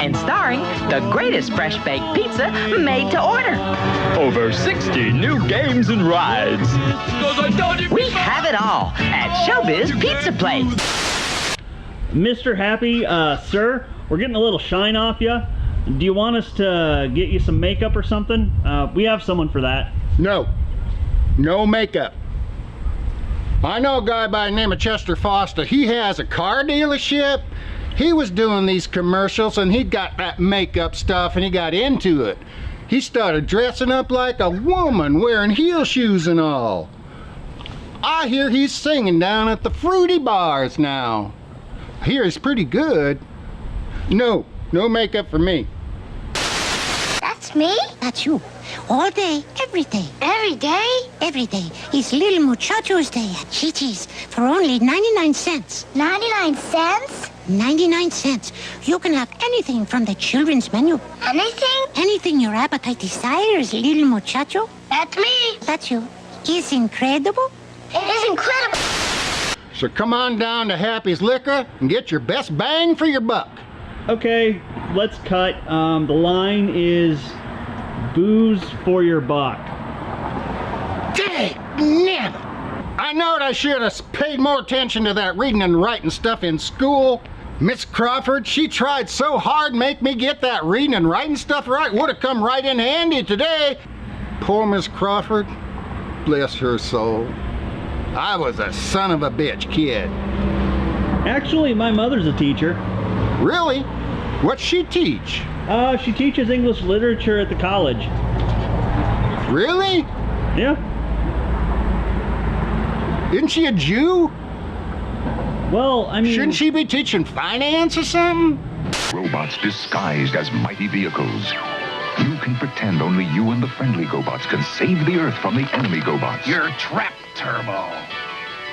And starring the greatest fresh baked pizza made to order. Over 60 new games and rides. We have it all at Showbiz Pizza Place. Mr. Happy, sir, we're getting a little shine off you. Do you want us to get you some makeup or something? We have someone for that. No. No makeup. I know a guy by the name of Chester Foster. He has a car dealership. He was doing these commercials and he got that makeup stuff and he got into it. He started dressing up like a woman, wearing heel shoes and all. I hear he's singing down at the fruity bars now. I hear he's pretty good. No makeup for me. That's me? That's you. All day, every day. Every day? Every day. It's Little Muchacho's Day at Chi-Chi's for only 99 cents. 99 cents? 99 cents. You can have anything from the children's menu. Anything? Anything your appetite desires, Little Muchacho. That's me. That's you. It's incredible. It is incredible. So come on down to Happy's Liquor and get your best bang for your buck. Okay, let's cut. The line is booze for your buck. Dang, never. I know I should have paid more attention to that reading and writing stuff in school. Miss Crawford, she tried so hard to make me get that reading and writing stuff right. Would have come right in handy today. Poor Miss Crawford, bless her soul. I was a son of a bitch kid. Actually, my mother's a teacher. Really? What's she teach? She teaches English literature at the college. Really? Yeah. Isn't she a Jew? Well, I mean... Shouldn't she be teaching finance or something? Robots disguised as mighty vehicles. You can pretend only you and the friendly GoBots can save the Earth from the enemy GoBots. You're trapped, Turbo.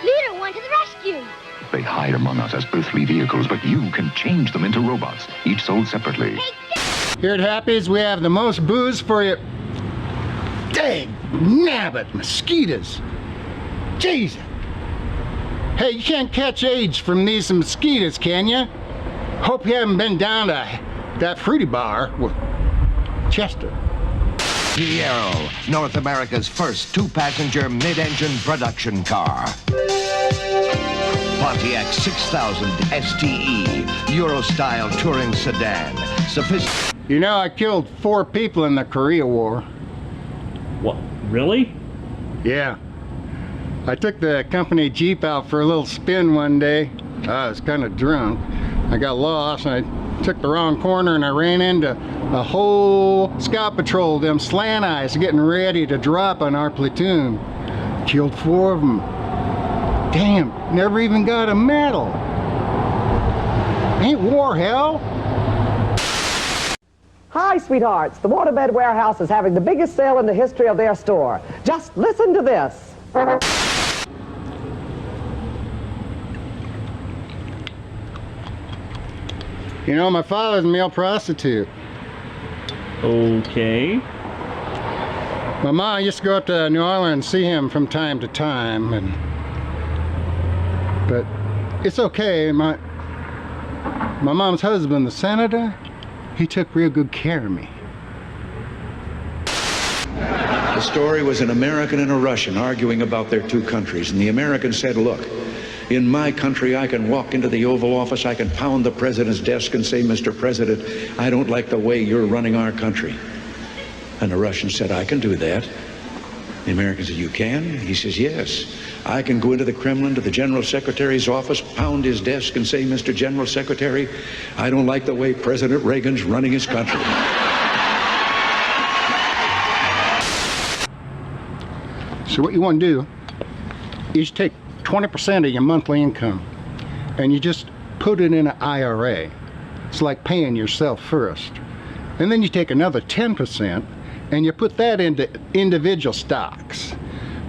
Leader One to the rescue. They hide among us as earthly vehicles, but you can change them into robots, each sold separately. Here at Happy's, we have the most booze for you. Dang, nabbit, mosquitoes. Jesus. Hey, you can't catch AIDS from these mosquitoes, can you? Hope you haven't been down to that fruity bar with Chester. Fiero, North America's first two-passenger mid-engine production car. Pontiac 6000 STE, Euro-style touring sedan. You know, I killed 4 people in the Korea War. What? Really? Yeah. I took the company Jeep out for a little spin one day. I was kind of drunk. I got lost and I took the wrong corner and I ran into a whole scout patrol, them slant eyes getting ready to drop on our platoon. Killed 4 of them. Damn, never even got a medal. Ain't war hell? Hi, sweethearts. The Waterbed Warehouse is having the biggest sale in the history of their store. Just listen to this. You know, my father's a male prostitute. Okay. My mom used to go up to New Orleans and see him from time to time, but it's okay. My mom's husband, the senator, he took real good care of me. The story was an American and a Russian arguing about their two countries, and the American said, look, in my country I can walk into the Oval Office, I can pound the president's desk and say, Mr. President, I don't like the way you're running our country. And the Russian said, I can do that. The American said, you can? He says, yes. I can go into the Kremlin to the General Secretary's office, pound his desk and say, Mr. General Secretary, I don't like the way President Reagan's running his country. So what you want to do is take 20% of your monthly income and you just put it in an IRA. It's like paying yourself first. And then you take another 10% and you put that into individual stocks.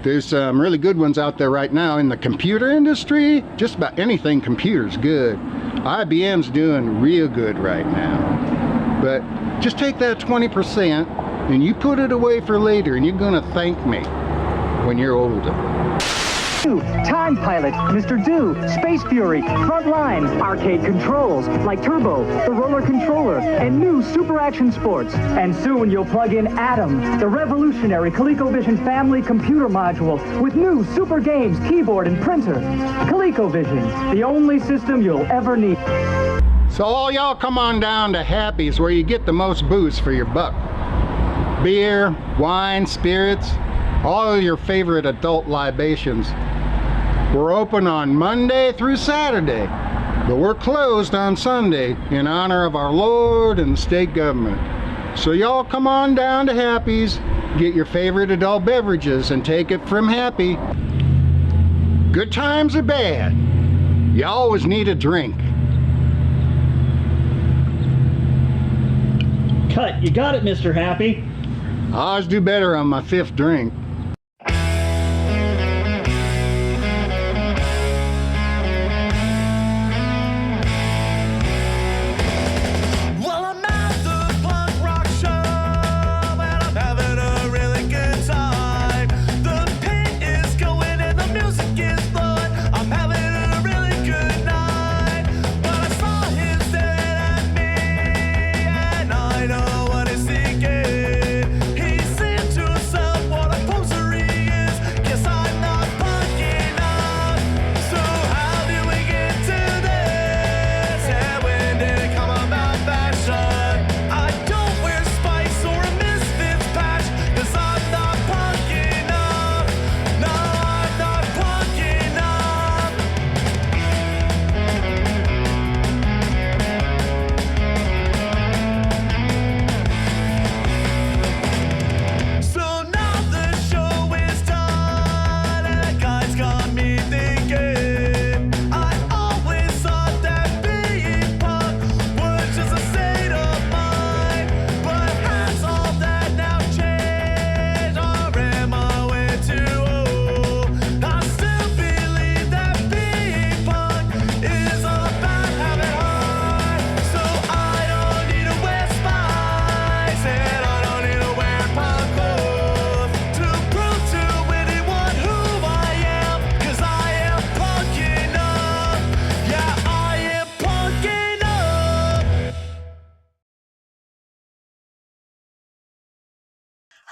There's some really good ones out there right now in the computer industry. Just about anything computer's good. IBM's doing real good right now. But just take that 20% and you put it away for later and you're gonna thank me when you're older. Time Pilot, Mr. Do, Space Fury, Frontline, arcade controls like Turbo, the Roller Controller, and new Super Action Sports. And soon you'll plug in Atom, the revolutionary ColecoVision family computer module with new super games, keyboard, and printer. ColecoVision, the only system you'll ever need. So all y'all come on down to Happy's where you get the most booze for your buck. Beer, wine, spirits, all of your favorite adult libations. We're open on Monday through Saturday, but we're closed on Sunday in honor of our Lord and the state government. So y'all come on down to Happy's, get your favorite adult beverages, and take it from Happy. Good times or bad, you always need a drink. Cut, you got it, Mr. Happy. I always do better on my 5th drink.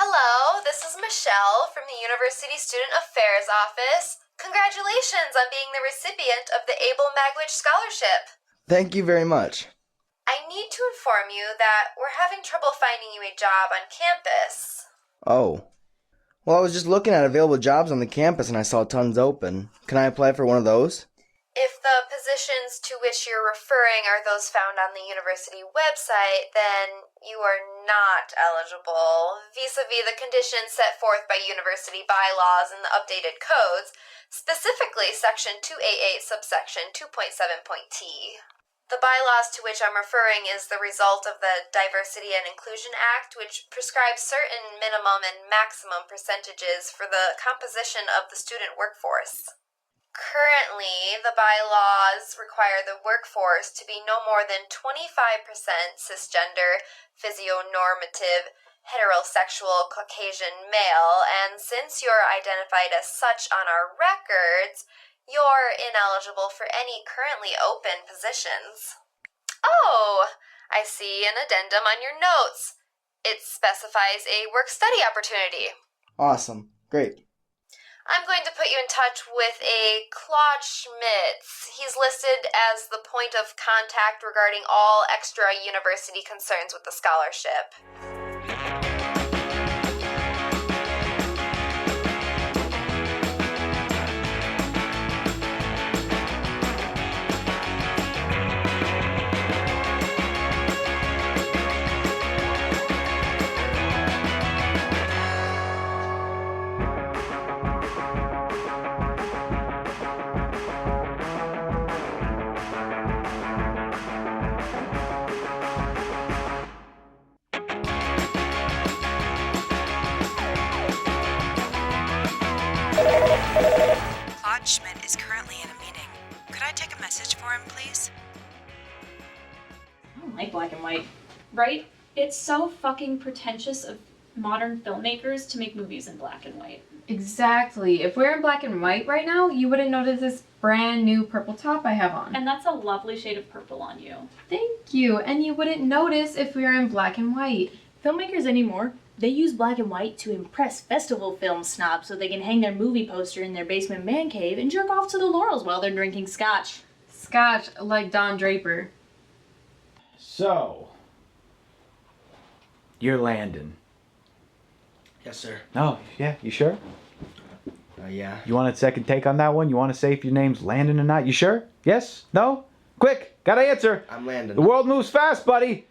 Hello, this is Michelle from the University Student Affairs Office. Congratulations on being the recipient of the Abel Magwitch Scholarship. Thank you very much. I need to inform you that we're having trouble finding you a job on campus. Oh. Well, I was just looking at available jobs on the campus and I saw tons open. Can I apply for one of those? If the positions to which you're referring are those found on the university website, then you are not eligible, vis-a-vis the conditions set forth by university bylaws and the updated codes, specifically Section 288, subsection 2.7.t. The bylaws to which I'm referring is the result of the Diversity and Inclusion Act, which prescribes certain minimum and maximum percentages for the composition of the student workforce. Currently, the bylaws require the workforce to be no more than 25% cisgender, physionormative, heterosexual Caucasian male, and since you're identified as such on our records, you're ineligible for any currently open positions. Oh, I see an addendum on your notes. It specifies a work-study opportunity. Awesome. Great. I'm going to put you in touch with a Claude Schmitz. He's listed as the point of contact regarding all extra university concerns with the scholarship. Claude Schmidt is currently in a meeting. Could I take a message for him, please? I don't like black and white. Right? It's so fucking pretentious of modern filmmakers to make movies in black and white. Exactly. If we're in black and white right now, you wouldn't notice this brand new purple top I have on. And that's a lovely shade of purple on you. Thank you. And you wouldn't notice if we were in black and white. Filmmakers anymore, they use black and white to impress festival film snobs so they can hang their movie poster in their basement man cave and jerk off to the laurels while they're drinking scotch. Scotch like Don Draper. So, you're Landon. Yes, sir. Oh, yeah, you sure? Yeah. You want a second take on that one? You want to say if your name's Landon or not? You sure? Yes? No? Quick, gotta answer. I'm Landon. The world moves fast, buddy.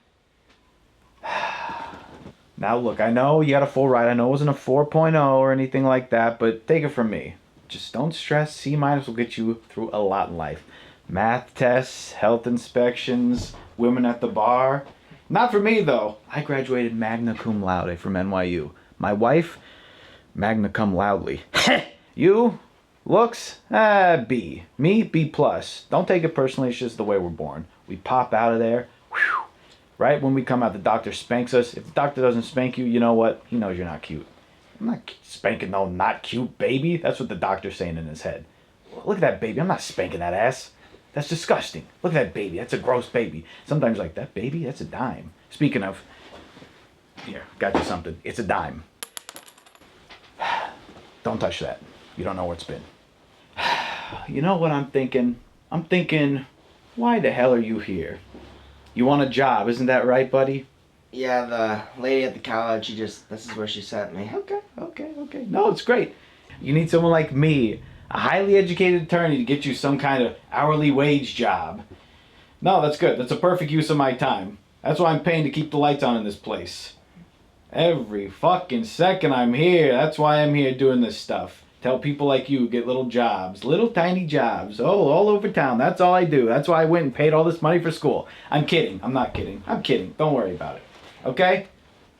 Now look, I know you got a full ride. I know it wasn't a 4.0 or anything like that, but take it from me. Just don't stress. C- will get you through a lot in life. Math tests, health inspections, women at the bar. Not for me, though. I graduated magna cum laude from NYU. My wife, magna cum loudly. You, looks, B. Me, B+. Don't take it personally, it's just the way we're born. We pop out of there, whew. Right when we come out, the doctor spanks us. If the doctor doesn't spank you, you know what? He knows you're not cute. I'm not spanking no not cute baby. That's what the doctor's saying in his head. Look at that baby. I'm not spanking that ass. That's disgusting. Look at that baby. That's a gross baby. Sometimes like, that baby? That's a dime. Speaking of, here, got you something. It's a dime. Don't touch that. You don't know where it's been. You know what I'm thinking? I'm thinking, why the hell are you here? You want a job, isn't that right, buddy? Yeah, the lady at the college, this is where she sent me. Okay. No, it's great. You need someone like me, a highly educated attorney, to get you some kind of hourly wage job. No, that's good. That's a perfect use of my time. That's why I'm paying to keep the lights on in this place. Every fucking second I'm here. That's why I'm here doing this stuff. Tell people like you get little jobs. Little tiny jobs. Oh, all over town. That's all I do. That's why I went and paid all this money for school. I'm kidding. I'm not kidding. I'm kidding. Don't worry about it. Okay?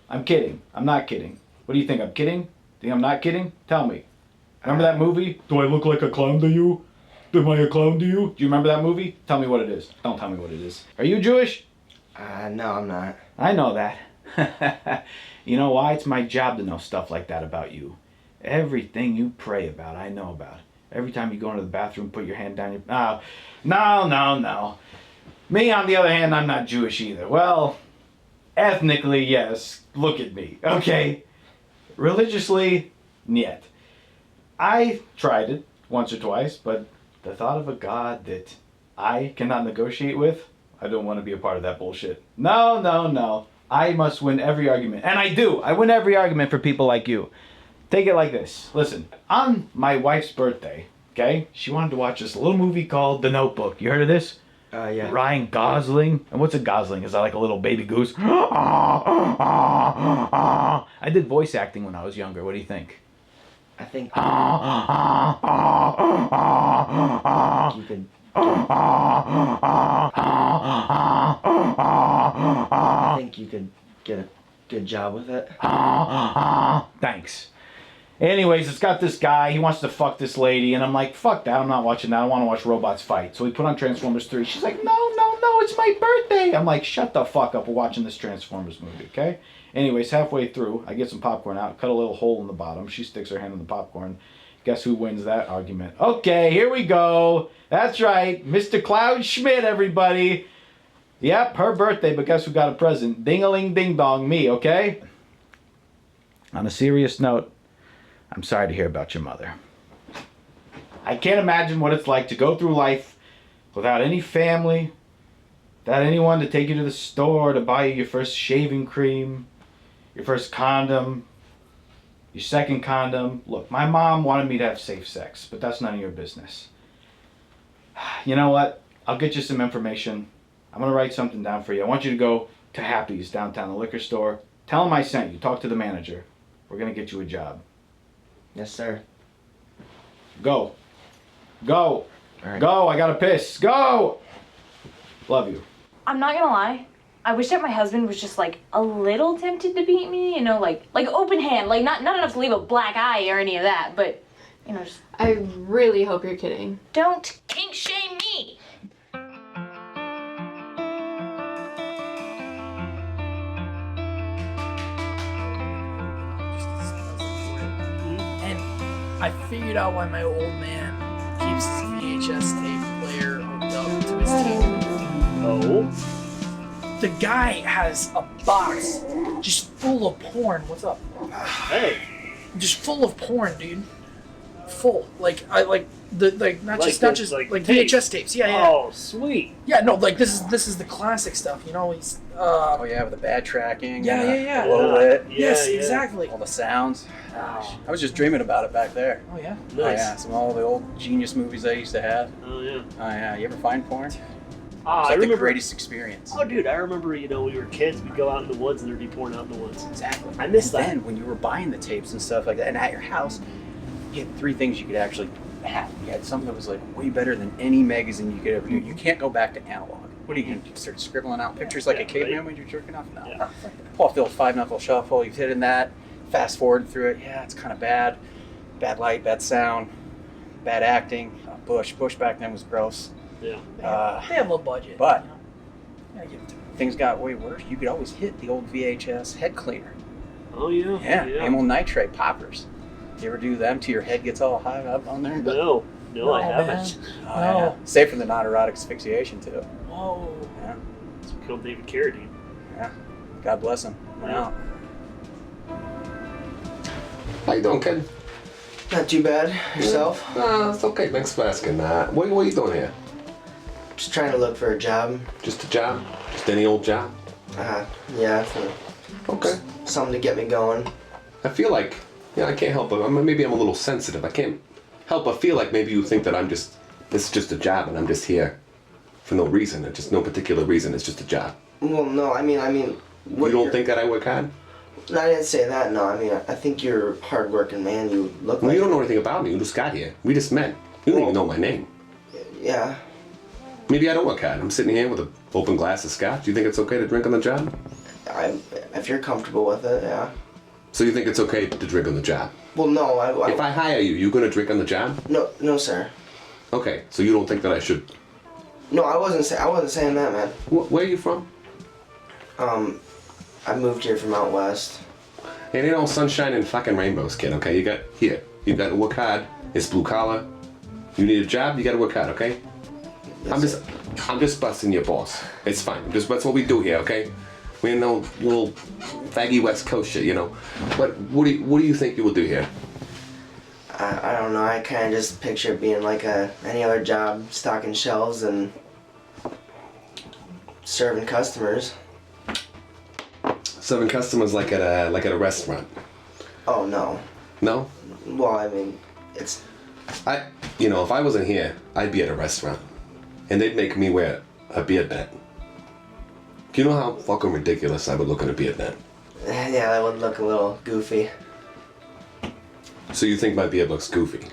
I'm kidding. I'm not kidding. What do you think? I'm kidding? Think I'm not kidding? Tell me. Remember that movie? Do I look like a clown to you? Am I a clown to you? Do you remember that movie? Tell me what it is. Don't tell me what it is. Are you Jewish? No, I'm not. I know that. You know why? It's my job to know stuff like that about you. Everything you pray about, I know about. Every time you go into the bathroom, put your hand down your... Oh, no. Me, on the other hand, I'm not Jewish either. Well, ethnically, yes. Look at me, okay? Religiously, niet. I tried it once or twice, but the thought of a God that I cannot negotiate with, I don't want to be a part of that bullshit. No. I must win every argument. And I do. I win every argument for people like you. Take it like this. Listen, on my wife's birthday, okay, she wanted to watch this little movie called The Notebook. You heard of this? Yeah. Ryan Gosling. And what's a gosling? Is that like a little baby goose? I did voice acting when I was younger. What do you think? I think you could... I think you could get a good job with it. Thanks. Anyways, it's got this guy, he wants to fuck this lady, and I'm like, fuck that, I'm not watching that, I want to watch robots fight. So we put on Transformers 3. She's like, no, it's my birthday. I'm like, shut the fuck up, we're watching this Transformers movie, okay? Anyways, halfway through, I get some popcorn out, cut a little hole in the bottom. She sticks her hand in the popcorn. Guess who wins that argument? Okay, here we go. That's right, Mr. Cloud Schmidt, everybody. Yep, her birthday, but guess who got a present? Ding-a-ling, ding-dong, me, okay? On a serious note, I'm sorry to hear about your mother. I can't imagine what it's like to go through life without any family, without anyone to take you to the store to buy you your first shaving cream, your first condom, your second condom. Look, my mom wanted me to have safe sex, but that's none of your business. You know what? I'll get you some information. I'm going to write something down for you. I want you to go to Happy's downtown, the liquor store. Tell them I sent you. Talk to the manager. We're going to get you a job. Yes, sir. Go. Go. All right. Go. I got to piss. Go. Love you. I'm not gonna lie. I wish that my husband was just like a little tempted to beat me, you know, like open hand, like not enough to leave a black eye or any of that, but you know, just... I really hope you're kidding. Don't kink shame me. I figured out why my old man keeps his VHS tape player hooked up to his TV. Oh? The guy has a box just full of porn. What's up? Hey. Just full of porn, dude. Full. Not just like VHS tapes. Yeah. Oh, sweet. Yeah, no, like this is the classic stuff, you know. He's oh yeah, with the bad tracking. Yeah. Low lit. Yes, exactly. All the sounds. Gosh, I was just dreaming about it back there. Oh yeah. Nice. Oh yeah, some of all the old genius movies I used to have. Oh yeah. Oh yeah. You ever find porn? I It's like remember the greatest experience. Oh, dude, I remember. When we were kids, we'd go out in the woods and there'd be porn out in the woods. Exactly. I miss that. Then when you were buying the tapes and stuff like that, and at your house, you had 3 things you could actually have. You had something that was like way better than any magazine you could ever do. You can't go back to analog. What are you going to do? Start scribbling out pictures like a caveman when you're jerking off? No. Yeah. Pull off the old 5-knuckle shuffle. You've hit in that. Fast forward through it. Yeah, it's kind of bad. Bad light, bad sound, bad acting. Bush back then was gross. Yeah. They had low budget. But Yeah, give it to me. things got way worse. You could always hit the old VHS head cleaner. Oh yeah. Yeah. Amyl nitrate poppers. You ever do them till your head gets all high up on there? No, I haven't. Oh, yeah. Safe from the non-erotic asphyxiation too. Whoa. Yeah. It's called 𝐷𝐿, dude. Yeah. God bless him. Yeah. How you doing, kid? Not too bad. Yourself? It's okay. Thanks for asking. What are you doing here? Just trying to look for a job. Just a job? Just any old job? Yeah. Okay. Something to get me going. I feel like, I can't help it. Maybe I'm a little sensitive. I can't help but feel like maybe you think that this is just a job and I'm just here for no reason. Or just no particular reason. It's just a job. Well, no, I mean. You don't think that I work hard? No, I didn't say that. No, I mean, I think you're a hard-working man. You look like. You don't know anything about me. You just got here. We just met. You don't even know my name. Yeah. Maybe I don't work hard. I'm sitting here with an open glass of scotch. Do you think it's okay to drink on the job? If you're comfortable with it, yeah. So you think it's okay to drink on the job? Well, no. If I hire you, you gonna drink on the job? No, sir. Okay, so you don't think that I should? No, I wasn't saying that, man. Where are you from? I moved here from out west. It ain't all sunshine and fucking rainbows, kid. Okay, you got to work hard. It's blue collar. You need a job, you got to work hard. Okay. Yes, I'm just busting your balls. It's fine. That's what we do here. Okay. We ain't no little faggy West Coast shit, you know. But what do you think you will do here? I don't know. I kind of just picture it being like any other job, stocking shelves and serving customers. Serving customers like at a restaurant. Oh no. No? Well, I mean, it's. if I wasn't here, I'd be at a restaurant, and they'd make me wear a beard net. Do you know how fucking ridiculous I would look in a beard net? Yeah, that would look a little goofy. So you think my beard looks goofy?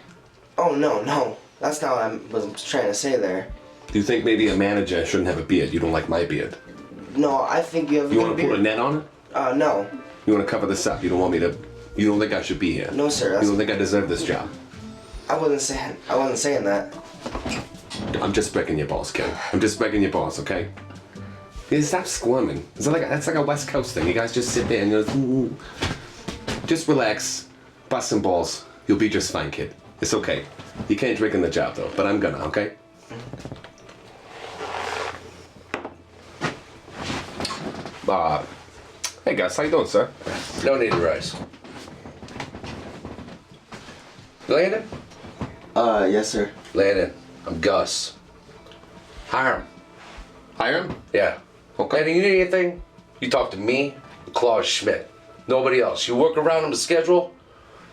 Oh no, that's not what I was trying to say there. Do you think maybe a manager shouldn't have a beard? You don't like my beard? No, I think you have. You want to put a net on it? No. You want to cover this up? You don't want me to? You don't think I should be here? No, sir. You don't think I deserve this job? I wasn't saying that. I'm just breaking your balls, kid. I'm just breaking your balls, okay? Yeah, stop squirming. That's like a West Coast thing. You guys just sit there and just relax, bust some balls. You'll be just fine, kid. It's okay. You can't drink in the job though, but I'm gonna, okay? Hey guys, how you doing, sir? No need to rise. Landon? Yes, sir. Landon, I'm Gus. Hire him. Hire him? Yeah. Okay. Landon, you need anything? You talk to me, Claude Schmidt. Nobody else. You work around him the schedule.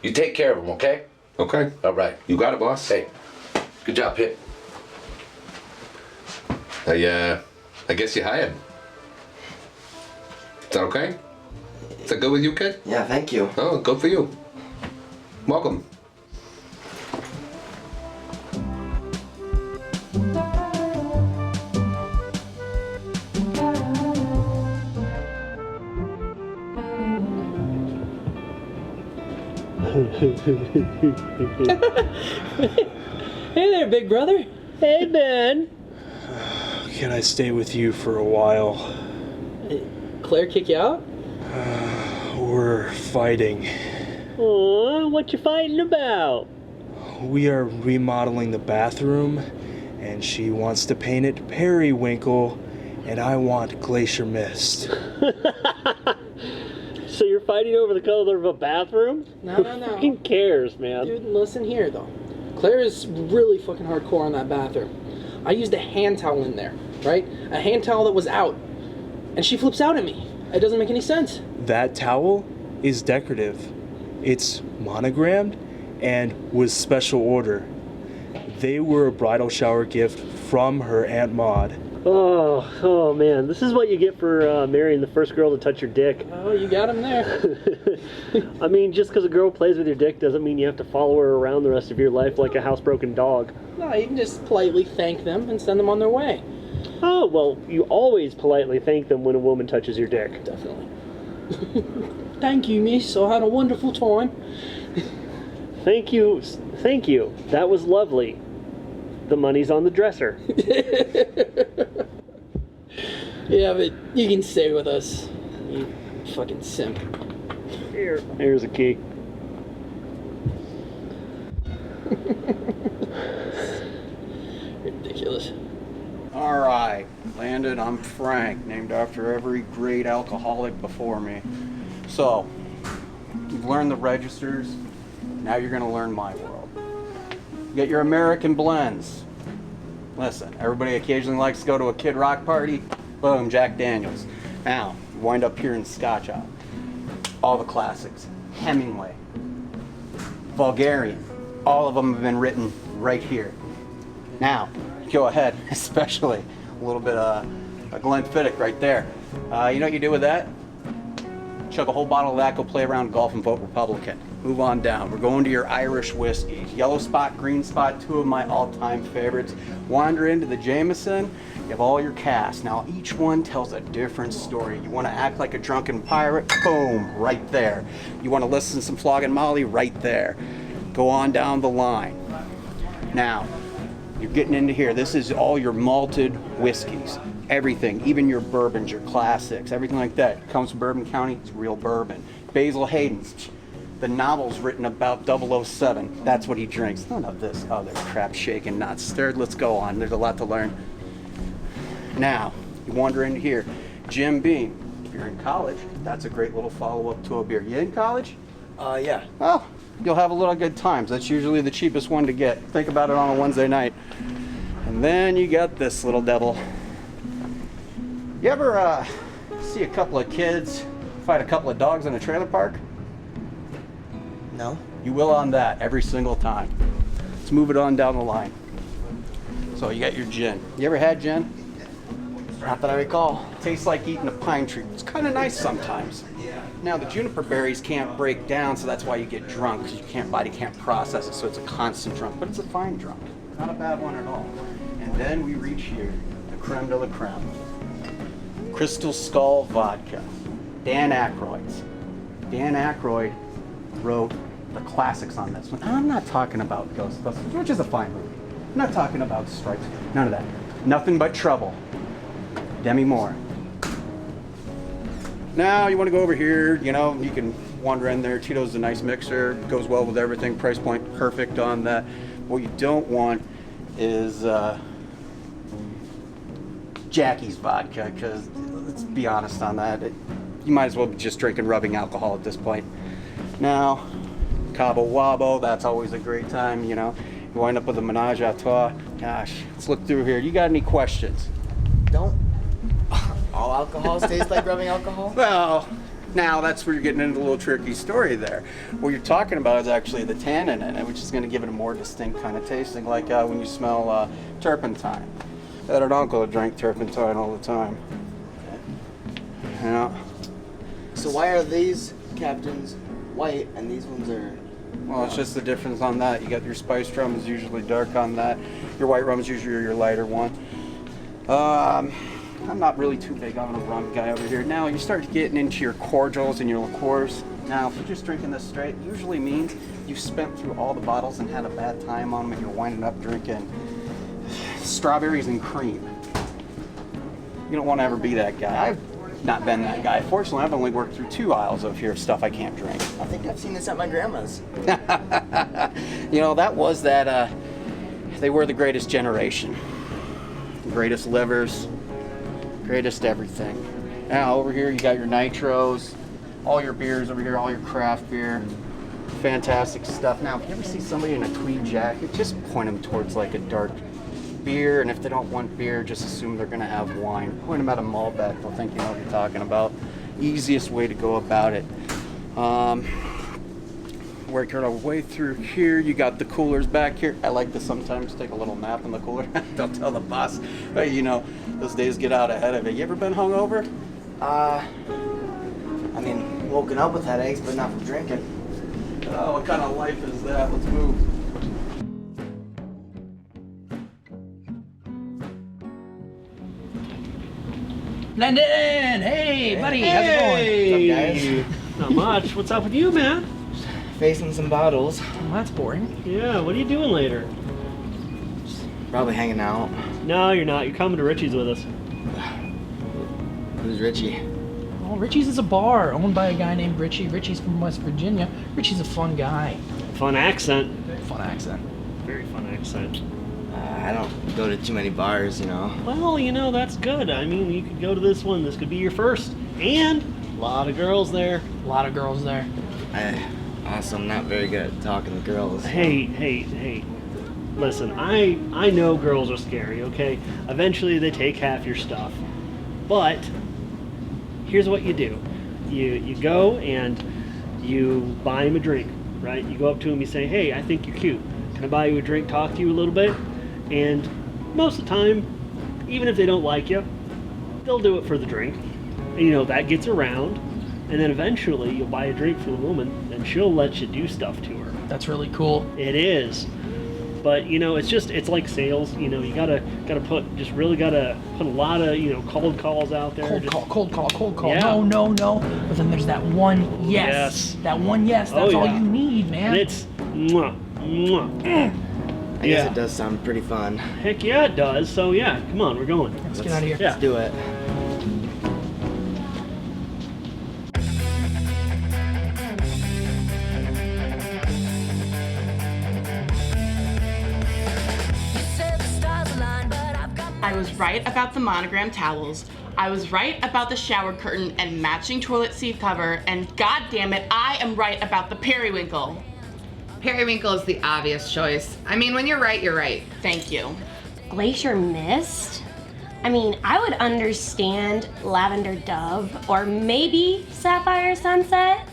You take care of him, okay? Okay. All right. You got it, boss. Hey, good job, Pit. I guess you hired. Is that okay? Is that good with you, kid? Yeah, thank you. Oh, good for you. Welcome. Hey there, big brother. Hey, Ben. Can I stay with you for a while? Claire kick you out? We're fighting. Oh, what you fighting about? we are remodeling the bathroom, and she wants to paint it periwinkle, and I want glacier mist. So you're fighting over the color of a bathroom? No. Who fucking cares, man? Dude, listen here, though. Claire is really fucking hardcore on that bathroom. I used a hand towel in there, right? A hand towel that was out. And she flips out at me. It doesn't make any sense. That towel is decorative. It's monogrammed and was special order. They were a bridal shower gift from her Aunt Maud. Oh man, this is what you get for marrying the first girl to touch your dick. Oh, you got him there. I mean, just because a girl plays with your dick doesn't mean you have to follow her around the rest of your life like a housebroken dog. No, you can just politely thank them and send them on their way. Oh, well, you always politely thank them when a woman touches your dick. Definitely. Thank you, miss. I had a wonderful time. Thank you. That was lovely. The money's on the dresser. Yeah, but you can stay with us. You fucking simp. Here's a key. Ridiculous. Alright, Landon, I'm Frank, named after every great alcoholic before me. So, you've learned the registers, now you're gonna learn my world. You get your American blends. Listen, everybody occasionally likes to go to a Kid Rock party. Boom, Jack Daniels. Now, you wind up here in Scotch Isle. All the classics. Hemingway. Bulgarian. All of them have been written right here. Now, go ahead, especially a little bit of Glenfiddich right there. You know what you do with that? Chug a whole bottle of that, go play around golf and vote Republican. Move on down. We're going to your Irish whiskeys. Yellow Spot, Green Spot, two of my all-time favorites. Wander into the Jameson, you have all your casts. Now each one tells a different story. You want to act like a drunken pirate? Boom, right there. You want to listen to some Flogging Molly? Right there. Go on down the line. Now, you're getting into here. This is all your malted whiskeys. Everything, even your bourbons, your classics, everything like that. Comes from Bourbon County, it's real bourbon. Basil Hayden's, the novel's written about 007. That's what he drinks. None of this other crap shaken, not stirred. Let's go on. There's a lot to learn. Now, you wander into here. Jim Beam. If you're in college, that's a great little follow-up to a beer. You in college? Yeah. Oh, you'll have a little good times. That's usually the cheapest one to get. Think about it on a Wednesday night. And then you got this little devil. You ever see a couple of kids fight a couple of dogs in a trailer park? No. You will on that every single time. Let's move it on down the line. So you got your gin. You ever had gin? Not that I recall. Tastes like eating a pine tree. It's kind of nice sometimes. Now the juniper berries can't break down, so that's why you get drunk, because body can't process it, so it's a constant drunk. But it's a fine drunk. Not a bad one at all. And then we reach here, the creme de la creme. Crystal Skull Vodka. Dan Aykroyd's. Dan Aykroyd wrote the classics on this one. I'm not talking about Ghostbusters, which is a fine movie. I'm not talking about Stripes. None of that. Nothing but trouble. Demi Moore. Now you want to go over here, you know, you can wander in there. Tito's a nice mixer, goes well with everything. Price point perfect on that. What you don't want is Jackie's vodka, because let's be honest on that. You might as well be just drinking rubbing alcohol at this point. Now, Cabo Wabo, that's always a great time, you know. You wind up with a menage a trois. Gosh, let's look through here. You got any questions? Don't all alcohols taste like rubbing alcohol? Well, now that's where you're getting into a little tricky story there. What you're talking about is actually the tannin in it, which is going to give it a more distinct kind of tasting, like when you smell turpentine. I had an uncle that drank turpentine all the time. Yeah. So why are these captains white and these ones are... Well, it's just the difference on that. You got your spiced rum is usually dark on that. Your white rum is usually your lighter one. I'm not really too big on a rum guy over here. Now, you start getting into your cordials and your liqueurs. Now, if you're just drinking this straight, it usually means you've spent through all the bottles and had a bad time on them and you're winding up drinking strawberries and cream. You don't want to ever be that guy. not been that guy. Fortunately, I've only worked through 2 aisles of here of stuff I can't drink. I think I've seen this at my grandma's. You know, that was that, they were the greatest generation. Greatest livers, greatest everything. Now, over here you got your nitros, all your beers over here, all your craft beer. Fantastic stuff. Now, if you ever see somebody in a tweed jacket, just point them towards like a dark beer, and if they don't want beer, just assume they're gonna have wine. Point them at a Malbec, they'll think you know what you're talking about. Easiest way to go about it. Working our way through here, you got the coolers back here. I like to sometimes take a little nap in the cooler. Don't tell the boss. But you know, those days get out ahead of it. You ever been hungover? I mean, woken up with headaches, but not from drinking. Oh, what kind of life is that? Let's move. London! Hey, buddy, how's it going? What's up, guys? Not much. What's up with you, man? Facing some bottles. Well, that's boring. Yeah, what are you doing later? Probably hanging out. No, you're not. You're coming to Richie's with us. Who's Richie? Well, Richie's is a bar owned by a guy named Richie. Richie's from West Virginia. Richie's a fun guy. Fun accent. Fun accent. Very fun accent. I don't go to too many bars, you know. Well, you know, that's good. I mean, you could go to this one. This could be your first. And a lot of girls there. A lot of girls there. Also, I'm not very good at talking to girls. Hey. Listen, I know girls are scary, okay? Eventually they take half your stuff. But here's what you do. You go and you buy him a drink, right? You go up to him, you say, hey, I think you're cute. Can I buy you a drink, talk to you a little bit? And most of the time, even if they don't like you, they'll do it for the drink. And you know, that gets around. And then eventually you'll buy a drink for the woman and she'll let you do stuff to her. That's really cool. It is. But you know, it's like sales. You know, you gotta put a lot of, you know, cold calls out there. Cold call. Yeah. No. But then there's that one yes. That one yes. That's all you need, man. And it's mwah. I guess it does sound pretty fun. Heck yeah, it does. So yeah, come on, we're going. Let's get out of here. Yeah. Let's do it. I was right about the monogram towels. I was right about the shower curtain and matching toilet seat cover, and god damn it, I am right about the periwinkle. Periwinkle is the obvious choice. I mean, when you're right, you're right. Thank you. Glacier mist? I mean, I would understand lavender dove or maybe sapphire sunset,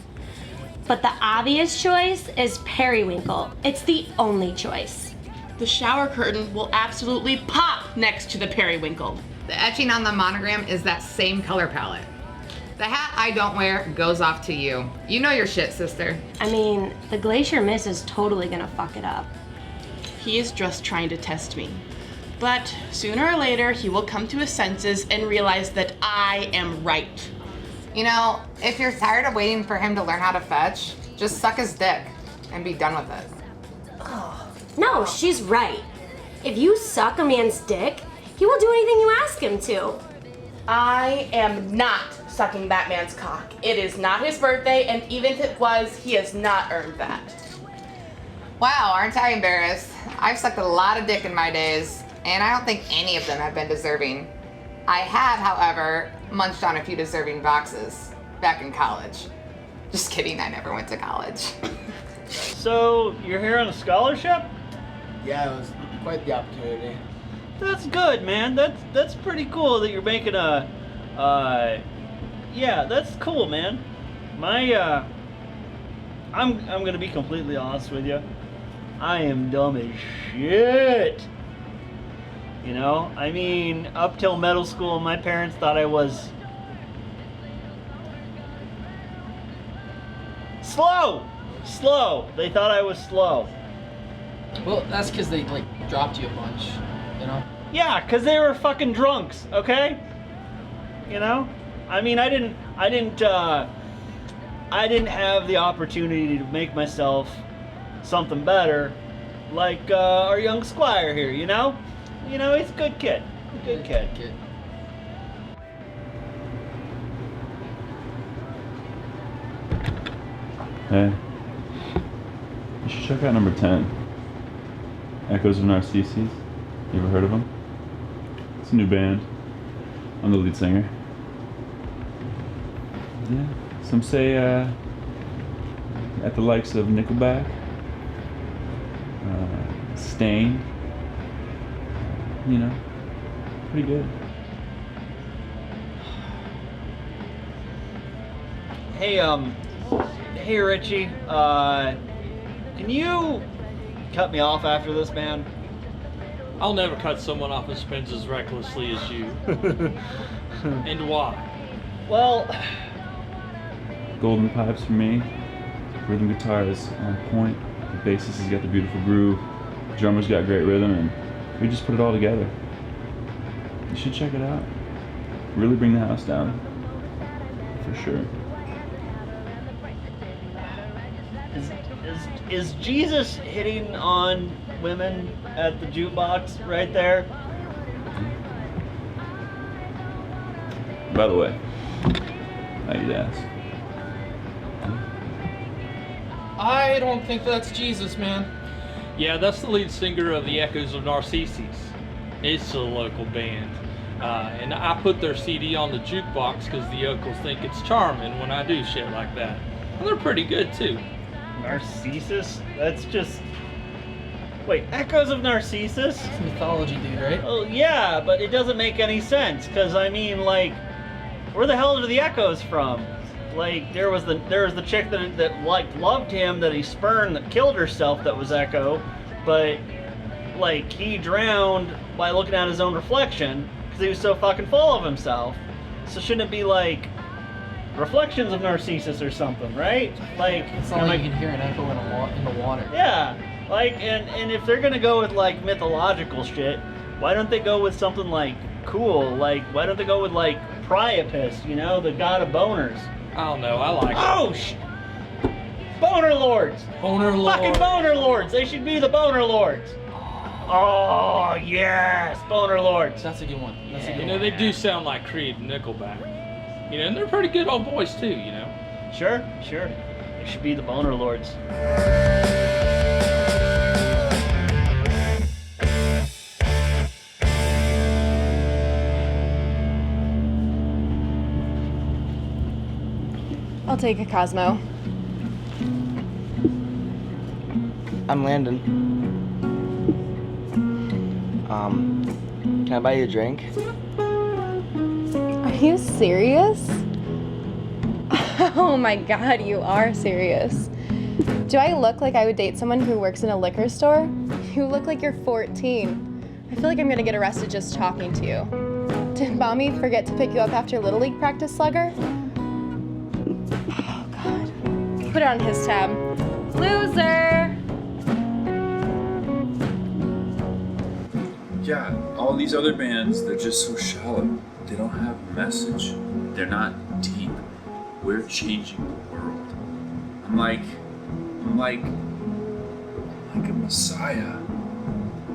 but the obvious choice is periwinkle. It's the only choice. The shower curtain will absolutely pop next to the periwinkle. The etching on the monogram is that same color palette. The hat I don't wear goes off to you. You know your shit, sister. I mean, the glacier mist is totally gonna fuck it up. He is just trying to test me. But sooner or later, he will come to his senses and realize that I am right. You know, if you're tired of waiting for him to learn how to fetch, just suck his dick and be done with it. No, she's right. If you suck a man's dick, he will do anything you ask him to. I am not sucking that man's cock. It is not his birthday, and even if it was, he has not earned that. Wow, aren't I embarrassed? I've sucked a lot of dick in my days, and I don't think any of them have been deserving. I have, however, munched on a few deserving boxes back in college. Just kidding, I never went to college. So, you're here on a scholarship? Yeah, it was quite the opportunity. That's good, man. That's pretty cool that you're making a, yeah, that's cool, man. I'm gonna be completely honest with you. I am dumb as shit. You know, I mean, up till middle school, my parents thought I was slow. They thought I was slow. Well, that's because they like dropped you a bunch, you know? Yeah, because they were fucking drunks, okay? You know? I mean, I didn't have the opportunity to make myself something better like our young squire here, you know? You know, he's a good kid. Good kid. Hey, you should check out number 10. Echoes of Narcissus. You ever heard of them? It's a new band. I'm the lead singer. Yeah, some say at the likes of Nickelback, Stain, you know, pretty good. Hey Richie, can you cut me off after this, man? I'll never cut someone off who spins as recklessly as you. And why? Well, Golden pipes for me. Rhythm guitar is on point. The bassist has got the beautiful groove. The drummer's got great rhythm, and we just put it all together. You should check it out. Really bring the house down. For sure. Is Jesus hitting on women at the jukebox right there? By the way, I need to ask. I don't think that's Jesus, man. Yeah, that's the lead singer of the Echoes of Narcissus. It's a local band. And I put their CD on the jukebox because the uncles think it's charming when I do shit like that. And they're pretty good too. Narcissus? That's just... Wait, Echoes of Narcissus? It's a mythology dude, right? Oh, yeah, but it doesn't make any sense, because, I mean, like, where the hell are the echoes from? Like, there was the chick that loved him, that he spurned, that killed herself, that was Echo, but, like, he drowned by looking at his own reflection, because he was so fucking full of himself. So shouldn't it be, like, Reflections of Narcissus or something, right? Like, it's not like you can hear an echo in the water. Yeah, like, and if they're gonna go with like mythological shit, why don't they go with something like cool? Like, why don't they go with like Priapus, you know, the god of boners? I don't know, I like it. Boner lords! Boner lords! Fucking boner lords! They should be the boner lords! Oh, yes! Boner lords! That's a good one. That's a good You know, they do sound like Creed and Nickelback. You know, and they're pretty good old boys too, you know. Sure. They should be the boner lords. I'll take a Cosmo. I'm Landon. Can I buy you a drink? Are you serious? Oh my god, you are serious. Do I look like I would date someone who works in a liquor store? You look like you're 14. I feel like I'm gonna get arrested just talking to you. Did Mommy forget to pick you up after Little League practice, Slugger? Oh god. Put it on his tab. Loser! Yeah, all these other bands, they're just so shallow. They don't have a message. They're not deep. We're changing the world. I'm like a messiah.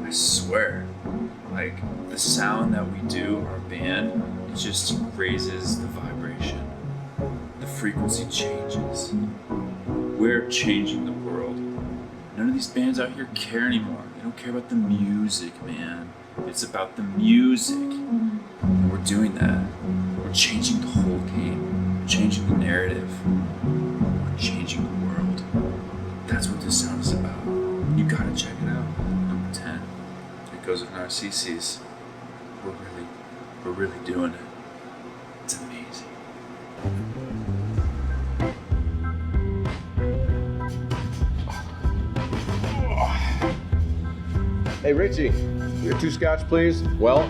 I swear. Like, the sound that we do, our band, it just raises the vibration. The frequency changes. We're changing the world. None of these bands out here care anymore. They don't care about the music, man. It's about the music. And we're doing that. We're changing the whole game. We're changing the narrative. We're changing the world. That's what this sound is about. You gotta check it out. Number 10. Echoes of Narcissus. We're really doing it. It's amazing. Hey Richie, your 2 scotch please. Well,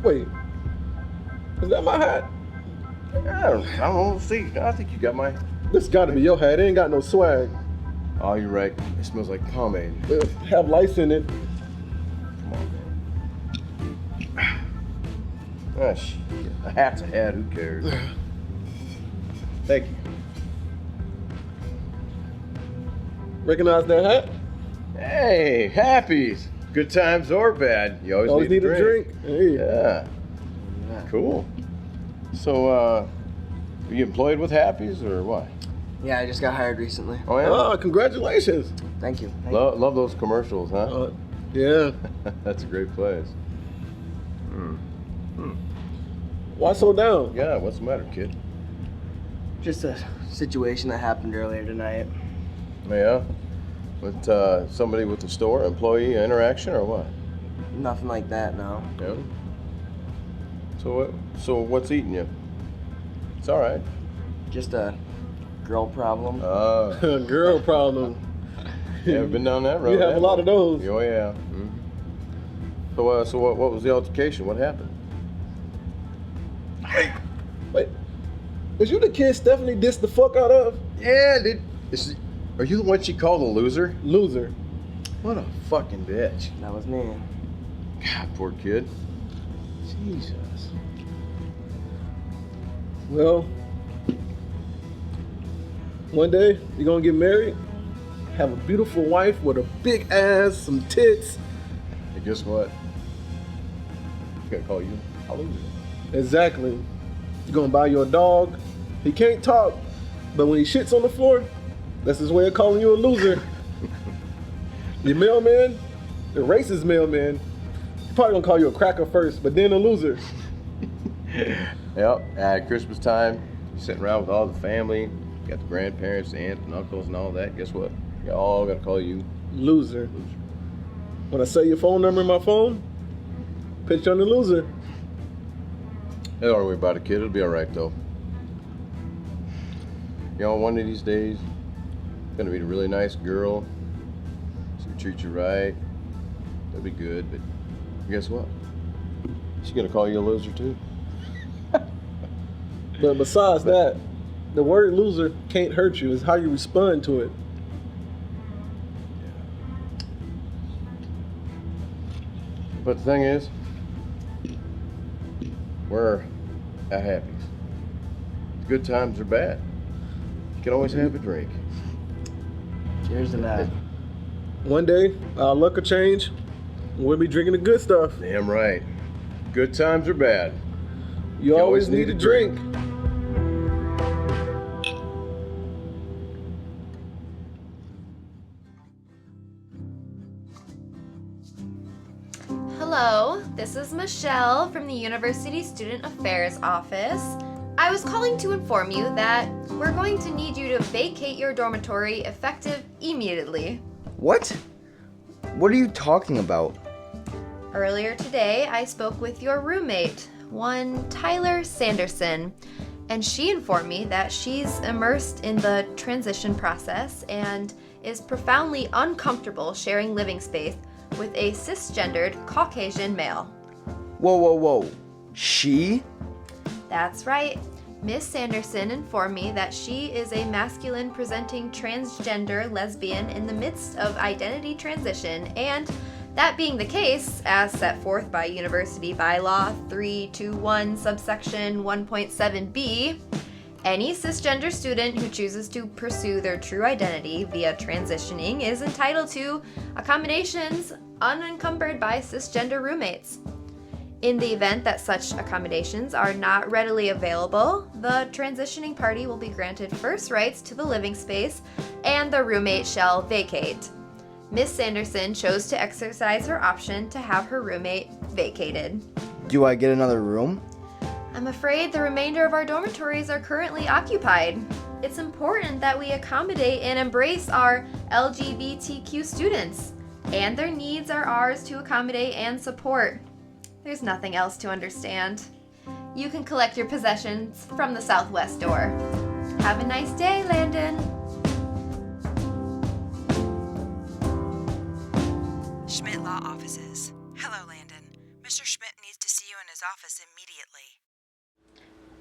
wait, is that my hat? I don't know. See, I think you got my. This got to be your hat. It ain't got no swag. Oh, you're right. It smells like pomade. It have lice in it. Come on, man. Ah, shit. A hat's a hat. Who cares? Thank you. Recognize that hat? Hey, Happy's. Good times or bad, you always need a drink. Hey. Yeah. Cool. So, Are you employed with Happy's or what? Yeah, I just got hired recently. Oh, yeah? Oh, congratulations. Thank you. Love those commercials, huh? Yeah. That's a great place. Why so down? Yeah, what's the matter, kid? Just a situation that happened earlier tonight. Yeah? With somebody with the store, employee interaction or what? Nothing like that, no. Yeah? So what's eating you? It's all right. Just a girl problem. Girl problem. You ever been down that road? You have a lot of those. Oh, yeah. So what was the altercation? What happened? Wait, is you the kid Stephanie dissed the fuck out of? Yeah, dude. Are you the one she called a loser? Loser. What a fucking bitch. That was me. God, poor kid. Jesus. Well, one day you're gonna get married, have a beautiful wife with a big ass, some tits. And guess what? She's gonna call you a loser. Exactly. You're gonna buy you a dog. He can't talk, but when he shits on the floor, that's his way of calling you a loser. Your mailman, the racist mailman, he's probably gonna call you a cracker first, but then a loser. Yep, at Christmas time, sitting around with all the family, got the grandparents, the aunts and uncles and all that. Guess what? You all gotta call you loser. When I say your phone number in my phone, pitch on the loser. Hey, don't worry about it, kid. It'll be all right, though. You know, one of these days, gonna be a really nice girl. She's gonna treat you right. That'll be good, but guess what? She's gonna call you a loser, too. But besides that, the word loser can't hurt you. It's how you respond to it. But the thing is, we're at Happy's. Good times are bad. You can always have a drink. Cheers to that. One day, our luck will change. We'll be drinking the good stuff. Damn right. Good times are bad. You always need a drink. Hello, this is Michelle from the University Student Affairs Office. I was calling to inform you that we're going to need you to vacate your dormitory effective immediately. What? What are you talking about? Earlier today, I spoke with your roommate, one Tyler Sanderson, and she informed me that she's immersed in the transition process and is profoundly uncomfortable sharing living space with a cisgendered Caucasian male. Whoa, whoa, whoa. She? That's right. Miss Sanderson informed me that she is a masculine-presenting transgender lesbian in the midst of identity transition, and that being the case, as set forth by University Bylaw 321 subsection 1.7b, any cisgender student who chooses to pursue their true identity via transitioning is entitled to accommodations unencumbered by cisgender roommates. In the event that such accommodations are not readily available, the transitioning party will be granted first rights to the living space and the roommate shall vacate. Miss Sanderson chose to exercise her option to have her roommate vacated. Do I get another room? I'm afraid the remainder of our dormitories are currently occupied. It's important that we accommodate and embrace our LGBTQ students, and their needs are ours to accommodate and support. There's nothing else to understand. You can collect your possessions from the southwest door. Have a nice day, Landon. Schmidt Law Offices. Hello, Landon. Mr. Schmidt needs to see you in his office immediately.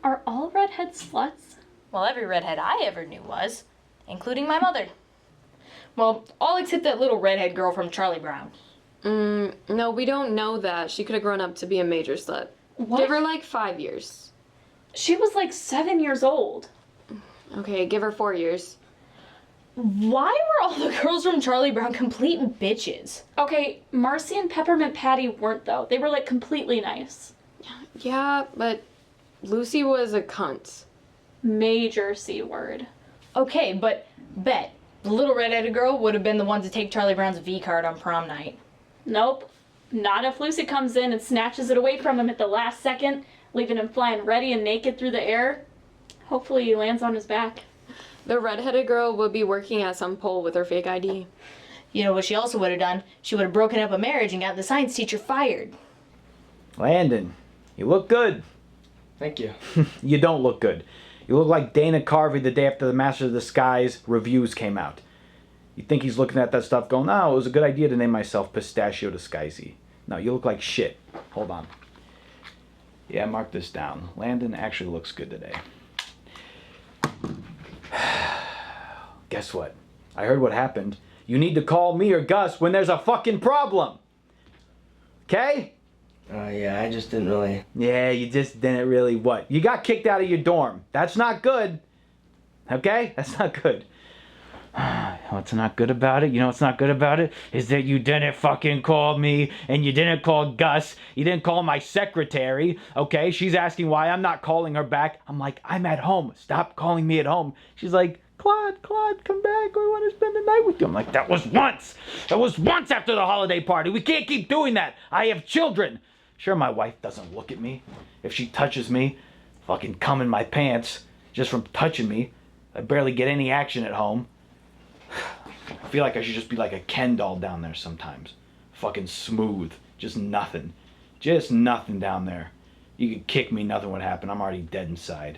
Are all redheads sluts? Well, every redhead I ever knew was, including my mother. Well, all except that little redhead girl from Charlie Brown. No, we don't know that. She could have grown up to be a major slut. What? Give her like 5 years. She was like 7 years old. Okay, give her 4 years. Why were all the girls from Charlie Brown complete bitches? Okay, Marcy and Peppermint Patty weren't though. They were like completely nice. Yeah, but Lucy was a cunt. Major C word. Okay, but bet the little red-headed girl would have been the one to take Charlie Brown's V card on prom night. Nope. Not if Lucy comes in and snatches it away from him at the last second, leaving him flying ready and naked through the air. Hopefully he lands on his back. The redheaded girl would be working at some pole with her fake ID. You know what she also would have done? She would have broken up a marriage and got the science teacher fired. Landon, you look good. Thank you. You don't look good. You look like Dana Carvey the day after the Master of Disguise reviews came out. You think he's looking at that stuff going, oh, it was a good idea to name myself Pistachio Disguisey. No, you look like shit. Hold on. Yeah, mark this down. Landon actually looks good today. Guess what? I heard what happened. You need to call me or Gus when there's a fucking problem. Okay? Yeah, I just didn't really... Yeah, you just didn't really what? You got kicked out of your dorm. That's not good. Okay? That's not good. What's not good about it? You know what's not good about it? Is that you didn't fucking call me, and you didn't call Gus. You didn't call my secretary, okay? She's asking why I'm not calling her back. I'm like, I'm at home. Stop calling me at home. She's like, Claude, come back. We want to spend the night with you. I'm like, that was once. That was once after the holiday party. We can't keep doing that. I have children. Sure, my wife doesn't look at me. If she touches me, fucking cum in my pants just from touching me. I barely get any action at home. I feel like I should just be like a Ken doll down there sometimes. Fucking smooth. Just nothing. Just nothing down there. You could kick me, nothing would happen. I'm already dead inside.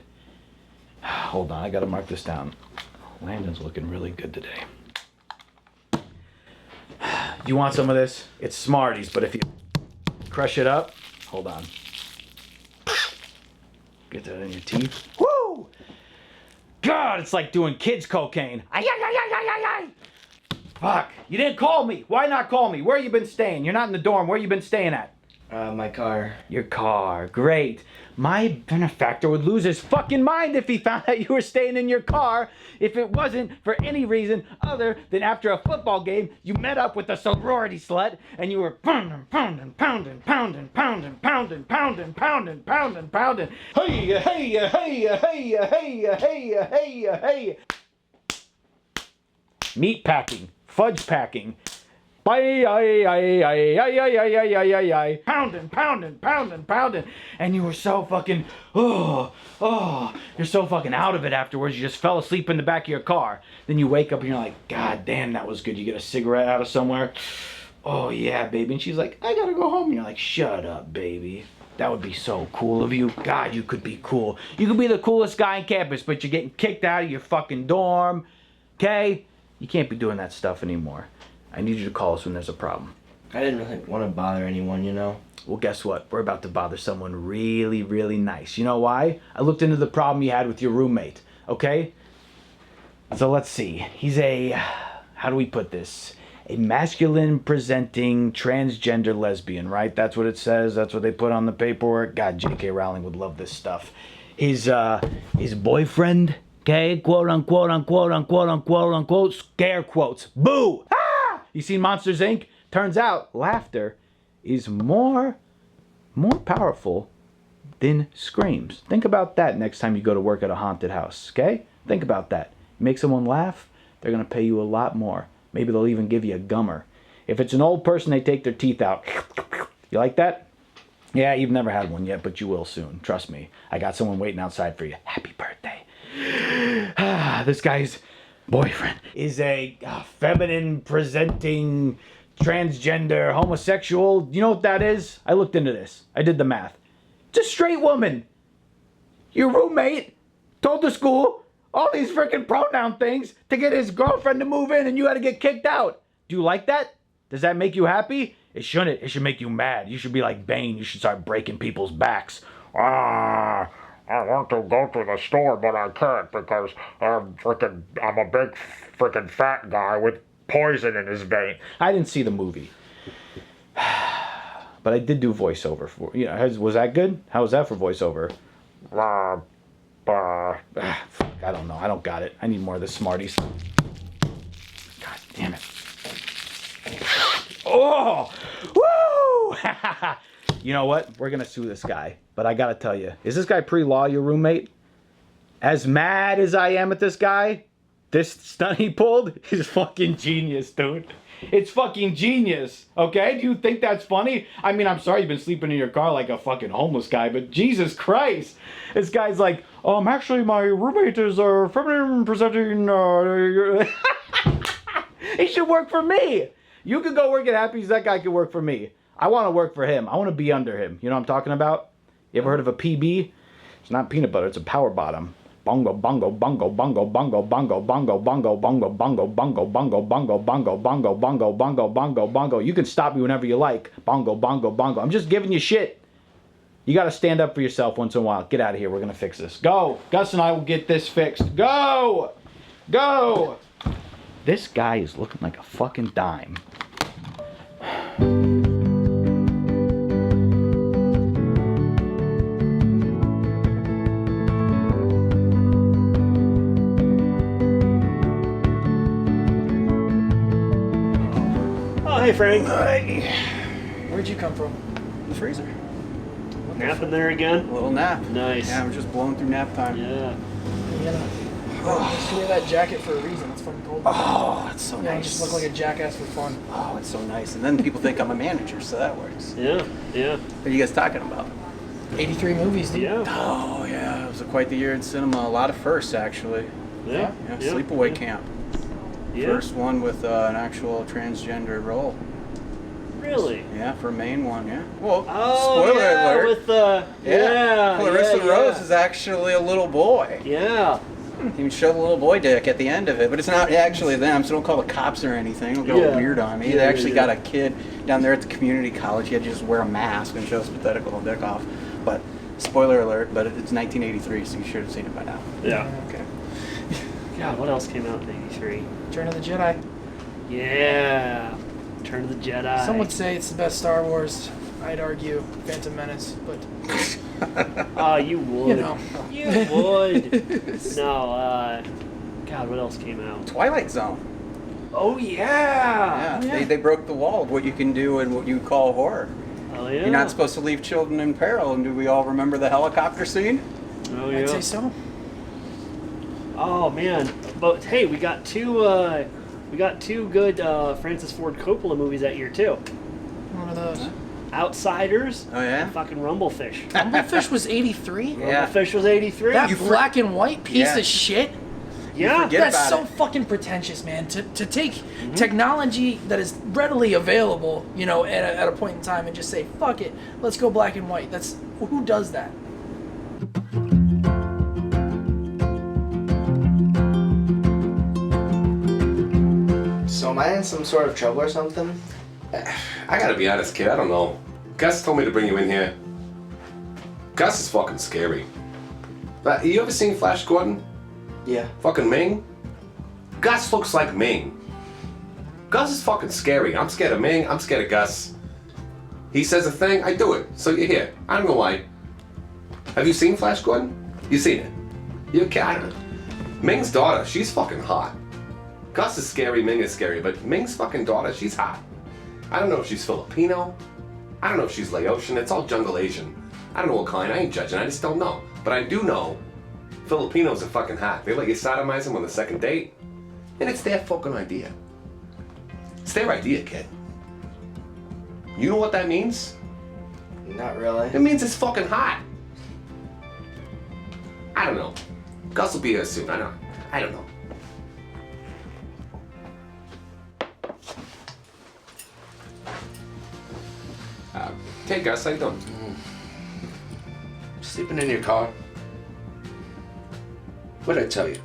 Hold on, I gotta mark this down. Landon's looking really good today. You want some of this? It's Smarties, but if you crush it up, hold on. Get that in your teeth. Woo! God, it's like doing kids cocaine. Ay, ay, ay, ay, ay, ay, ay. Fuck, you didn't call me. Why not call me? Where you been staying? You're not in the dorm. Where you been staying at? My car. Your car, great. My benefactor would lose his fucking mind if he found out you were staying in your car if it wasn't for any reason other than after a football game you met up with a sorority slut and you were pounding. Hey. Meat packing, fudge packing. Pounding. And you were so fucking, you're so fucking out of it afterwards. You just fell asleep in the back of your car. Then you wake up and you're like, God damn, that was good. You get a cigarette out of somewhere. Oh yeah, baby. And she's like, I gotta go home. And you're like, shut up, baby. That would be so cool of you. God, you could be cool. You could be the coolest guy on campus, but you're getting kicked out of your fucking dorm. Okay? You can't be doing that stuff anymore. I need you to call us when there's a problem. I didn't really want to bother anyone, you know? Well, guess what? We're about to bother someone really, really nice. You know why? I looked into the problem you had with your roommate, okay? So let's see. He's a, how do we put this? A masculine presenting transgender lesbian, right? That's what it says. That's what they put on the paperwork. God, J.K. Rowling would love this stuff. His boyfriend, okay? Quote, unquote, scare quotes. Boo! You seen Monsters, Inc.? Turns out laughter is more powerful than screams. Think about that next time you go to work at a haunted house, okay? Think about that. Make someone laugh, they're going to pay you a lot more. Maybe they'll even give you a gummer. If it's an old person, they take their teeth out. You like that? Yeah, you've never had one yet, but you will soon. Trust me. I got someone waiting outside for you. Happy birthday. This guy's boyfriend is a feminine presenting transgender homosexual. You know what that is? I looked into this. I did the math. It's a straight woman. Your roommate told the school all these freaking pronoun things to get his girlfriend to move in and you had to get kicked out. Do you like that? Does that make you happy? It shouldn't. It should make you mad. You should be like Bane. You should start breaking people's backs. I want to go to the store, but I can't because I'm a big freaking fat guy with poison in his vein. I didn't see the movie, but I did do voiceover for. You know, was that good? How was that for voiceover? I don't know. I don't got it. I need more of this Smarties. God damn it! Oh, woo! You know what? We're gonna sue this guy. But I gotta tell you, is this guy pre-law your roommate? As mad as I am at this guy, this stunt he pulled is fucking genius, dude. It's fucking genius, okay? Do you think that's funny? I mean, I'm sorry you've been sleeping in your car like a fucking homeless guy, but Jesus Christ. This guy's like, actually my roommate is feminine presenting, he should work for me. You could go work at Happy's, that guy could work for me. I want to work for him. I want to be under him. You know what I'm talking about? You ever heard of a PB? It's not peanut butter, it's a power bottom. Bongo, bongo, bongo, bongo, bongo, bongo, bongo, bongo, bongo, bongo, bongo, bongo, bongo, bongo, bongo, bongo, bongo, bongo, bongo. You can stop me whenever you like. Bongo, bongo, bongo. I'm just giving you shit. You got to stand up for yourself once in a while. Get out of here. We're going to fix this. Go. Gus and I will get this fixed. Go. Go. This guy is looking like a fucking dime. Hey Frank. Hey. Where'd you come from? The freezer. Napping there again? A little nap. Nice. Yeah, I'm just blowing through nap time. Yeah. You wear that jacket for a reason. It's fucking cold. Oh, it's so nice. You just look like a jackass for fun. Oh, it's so nice. And then people think I'm a manager, so that works. Yeah, yeah. What are you guys talking about? 83 movies, dude. Yeah. Oh, yeah. It was quite the year in cinema. A lot of firsts, actually. Yeah. Sleepaway Camp. Yeah. First one with an actual transgender role. Really? Yeah, for a main one, yeah. Well, Oh, spoiler yeah, alert. with Clarissa Rose is actually a little boy. Yeah. You show the little boy dick at the end of it, but it's not actually them, so don't call the cops or anything. Don't go weird on me. They actually got a kid down there at the community college. He had to just wear a mask and show his pathetic little dick off. But, spoiler alert, but it's 1983, so you should have seen it by now. Yeah. Okay. God, what else came out in 83? Return of the Jedi. Yeah. Return of the Jedi. Some would say it's the best Star Wars. I'd argue Phantom Menace, but... Oh, you would. You know. You would. No, God, what else came out? Twilight Zone. Oh, yeah. Yeah, They broke the wall of what you can do and what you call horror. Oh, yeah. You're not supposed to leave children in peril, and do we all remember the helicopter scene? Oh, yeah. I'd say so. Oh, man. But, hey, we got two good Francis Ford Coppola movies that year, too. One of those. Outsiders. Oh, yeah? And fucking Rumblefish. Rumblefish was 83? Yeah. Rumblefish was 83. That black and white piece of shit? Yeah. That's so fucking pretentious, man. To take technology that is readily available, you know, at a point in time and just say, fuck it, let's go black and white. That's who does that? So am I in some sort of trouble or something? I gotta be honest, kid, I don't know. Gus told me to bring you in here. Gus is fucking scary. You ever seen Flash Gordon? Yeah. Fucking Ming? Gus looks like Ming. Gus is fucking scary. I'm scared of Ming, I'm scared of Gus. He says a thing, I do it. So you're here. I don't know why. Have you seen Flash Gordon? You seen it? You can't. Ming's daughter, she's fucking hot. Gus is scary, Ming is scary, but Ming's fucking daughter, she's hot. I don't know if she's Filipino. I don't know if she's Laotian. It's all jungle Asian. I don't know what kind. I ain't judging. I just don't know. But I do know Filipinos are fucking hot. They let you sodomize them on the second date. And it's their fucking idea. It's their idea, kid. You know what that means? Not really. It means it's fucking hot. I don't know. Gus will be here soon. I don't know. Hey Gus, how you doing? Sleeping in your car? What'd I tell you?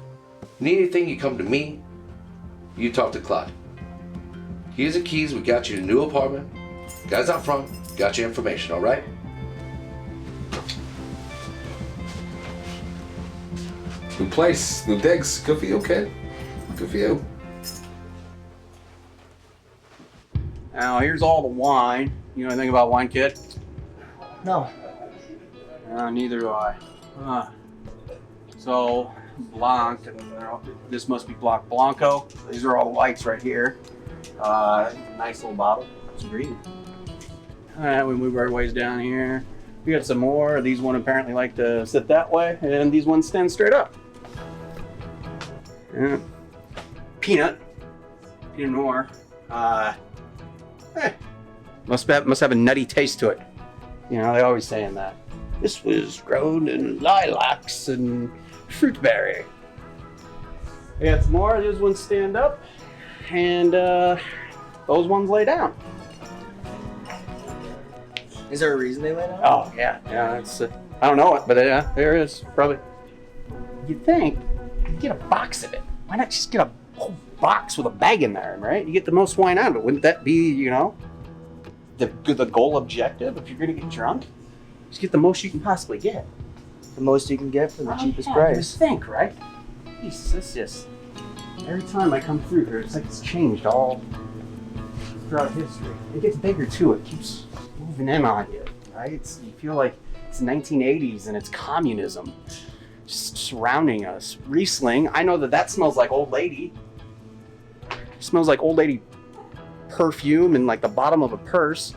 Need anything, you come to me. You talk to Clyde. Here's the keys, we got you a new apartment. Guys out front, got your information, alright? New place, new digs. Good for you, kid. Good for you. Now, here's all the wine. You know anything about wine, kid? No. Neither do I. So, Blanc, and this must be Blanc Blanco. These are all the whites right here. Nice little bottle. It's green. Alright, we move our ways down here. We got some more. These one apparently like to sit that way, and these ones stand straight up. Peanut Noir. Must have a nutty taste to it. You know, they always saying that. This was grown in lilacs and fruitberry. I got some more. These ones stand up, and those ones lay down. Is there a reason they lay down? Oh yeah, it's I don't know it, but yeah, there is probably. You'd think you'd get a box of it. Why not just get a whole box with a bag in there, right? You get the most wine out of it. Wouldn't that be, you know, the goal objective if you're gonna get drunk? Just get the most you can possibly get. The most you can get for the cheapest You price. think, right? Jeez, it's just every time I come through here, it's like it's changed all throughout history. It gets bigger too. It keeps moving in on you, right? You feel like it's 1980s and it's communism just surrounding us. Riesling, I know that smells like old lady. It smells like old lady perfume and like the bottom of a purse.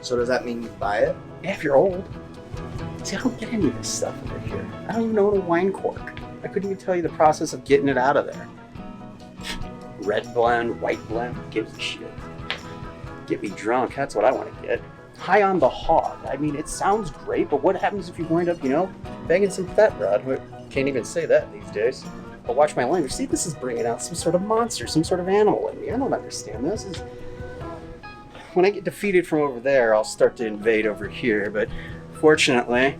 So does that mean you buy it? Yeah, if you're old. See, I don't get any of this stuff over here. I don't even know what a wine cork. I couldn't even tell you the process of getting it out of there. Red blend, white blend, who gives a shit? Get me drunk, that's what I want to get. High on the hog. I mean, it sounds great, but what happens if you wind up, you know, banging some fat rod? Can't even say that these days. But watch my language. See, this is bringing out some sort of monster, some sort of animal in me. I don't understand this. When I get defeated from over there, I'll start to invade over here, but fortunately,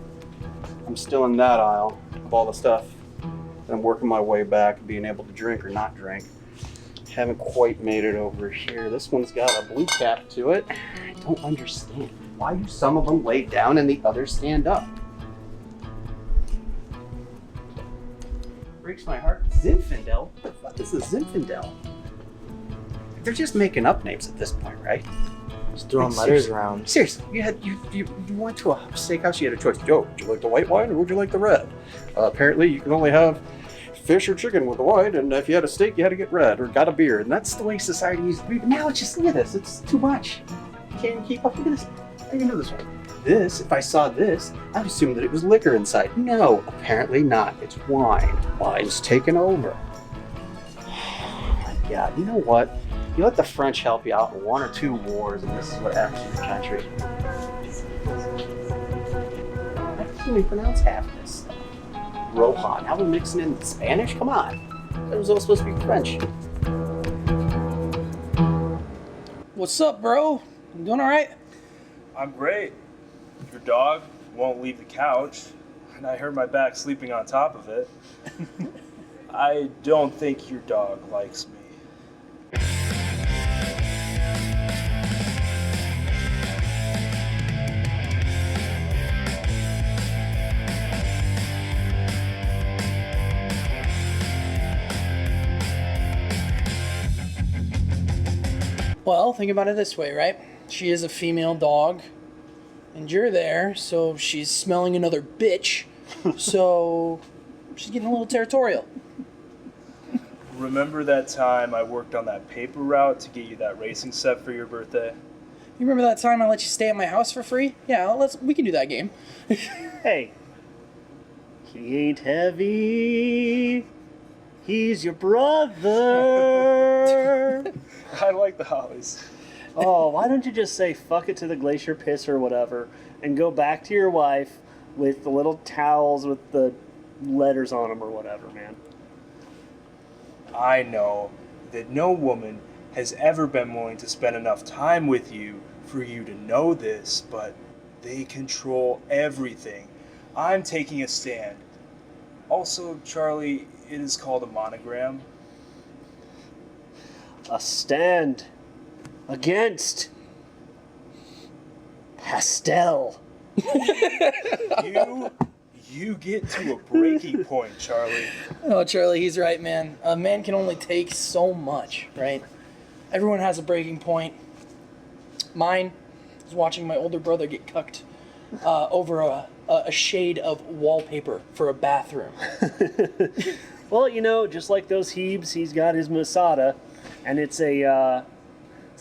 I'm still in that aisle of all the stuff. I'm working my way back and being able to drink or not drink. Haven't quite made it over here. This one's got a blue cap to it. I don't understand. Why do some of them lay down and the others stand up? Breaks my heart. Zinfandel? What the fuck is a Zinfandel? They're just making up names at this point, right? Just throwing letters around. Seriously, you went to a steakhouse, you had a choice. Yo, would you like the white wine or would you like the red? Apparently, you can only have fish or chicken with the white, and if you had a steak, you had to get red or got a beer. And that's the way society used to be. But now it's just, look at this. It's too much. You can't even keep up. Look at this. I can do this one. This, if I saw this, I'd assume that it was liquor inside. No, apparently not. It's wine. Wine's taken over. Oh my God. You know what? You let the French help you out in 1 or 2 wars, and this is what happens to your country. I can't even pronounce half of this stuff. Roja. Now we're mixing in Spanish? Come on. That was all supposed to be French. What's up, bro? You doing all right? I'm great. Your dog won't leave the couch, and I heard my back sleeping on top of it. I don't think your dog likes me. Well, think about it this way, right? She is a female dog, and you're there, so she's smelling another bitch, so she's getting a little territorial. Remember that time I worked on that paper route to get you that racing set for your birthday? You remember that time I let you stay at my house for free? Yeah, we can do that game. Hey, he ain't heavy. He's your brother. I like the Hollies. Oh, why don't you just say fuck it to the glacier piss or whatever and go back to your wife with the little towels with the letters on them or whatever, man. I know that no woman has ever been willing to spend enough time with you for you to know this, but they control everything. I'm taking a stand. Also, Charlie, it is called a monogram. A stand against pastel. You get to a breaking point, Charlie. Oh, Charlie, he's right, man. A man can only take so much, right? Everyone has a breaking point. Mine is watching my older brother get cucked over a shade of wallpaper for a bathroom. Well, you know, just like those Hebes, he's got his Masada, and it's a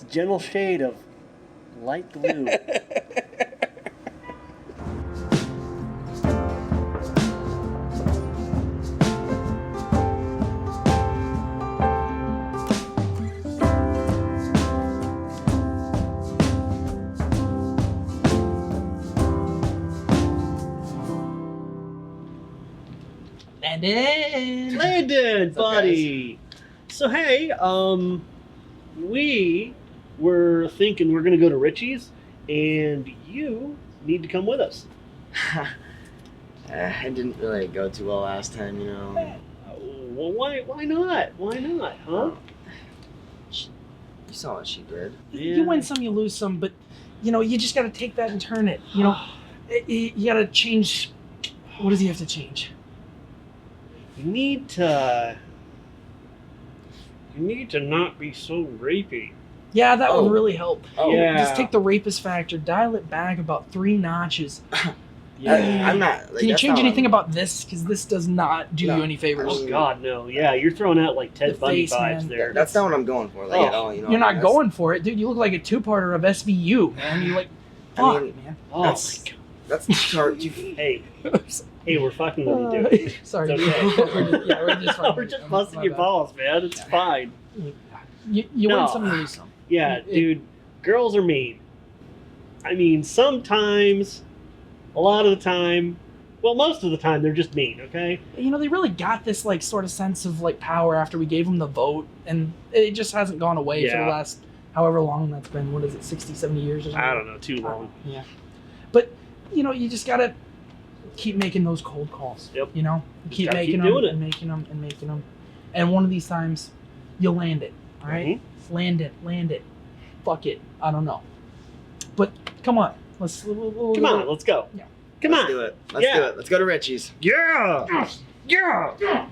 gentle shade of light blue. Landon, buddy. So hey, we were thinking we're gonna go to Richie's, and you need to come with us. I didn't really go too well last time, you know. Well, why not? Why not, huh? You saw what she did. You win some, you lose some, but you know, you just gotta take that and turn it. You know, you gotta change. What does he have to change? You need to not be so rapey. Yeah, that would really help. Yeah. Just take the rapist factor, dial it back about 3 notches. I'm not. Can you change anything about this? Because this does not do you any favors. Oh God, no. Yeah, you're throwing out like Ted The Bundy face, vibes man. there. That's not what I'm going for, like, at all, you know. You're not going for it, dude. You look like a 2-parter of SVU, man. You like, fuck, man. Oh my God. That's hard. Hey, we're fucking with you, dude. Sorry. It's okay. we're just fine. We're just busting your balls, man. It's fine. You win some, you lose some. Yeah, dude. Girls are mean. I mean, sometimes, a lot of the time, well, most of the time, they're just mean. Okay. You know, they really got this like sort of sense of like power after we gave them the vote, and it just hasn't gone away for the last however long that's been. What is it, 60, 70 years or something? I don't know, too long. Yeah. But, you know, you just gotta keep making those cold calls. Yep. You know? Just Keep gotta making keep them doing it. and making them and making them. And one of these times, you'll land it. All right? Land it. Fuck it. I don't know. But come on. Come on, let's go. Yeah. Come Let's on. do it. Let's do it. Let's go to Richie's. Yeah. Yeah.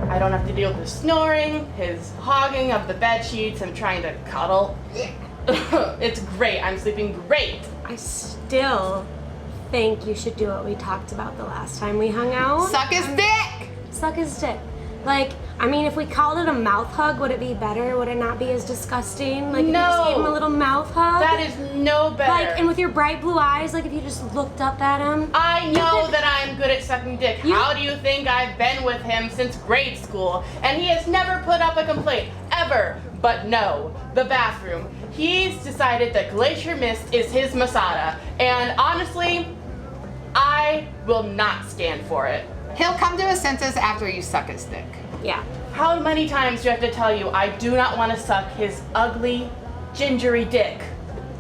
I don't have to deal with his snoring, his hogging of the bed sheets, him trying to cuddle. It's great. I'm sleeping great. I still think you should do what we talked about the last time we hung out. Suck his dick! Suck his dick. Like, I mean, if we called it a mouth hug, would it be better? Would it not be as disgusting? Like, if you just gave him a little mouth hug? That is no better. Like, and with your bright blue eyes, like if you just looked up at him. I know that I'm good at sucking dick. How do you think I've been with him since grade school? And he has never put up a complaint, ever. But no, the bathroom. He's decided that Glacier Mist is his Masada. And honestly, I will not stand for it. He'll come to his senses after you suck his dick. Yeah. How many times do I have to tell you I do not want to suck his ugly, gingery dick?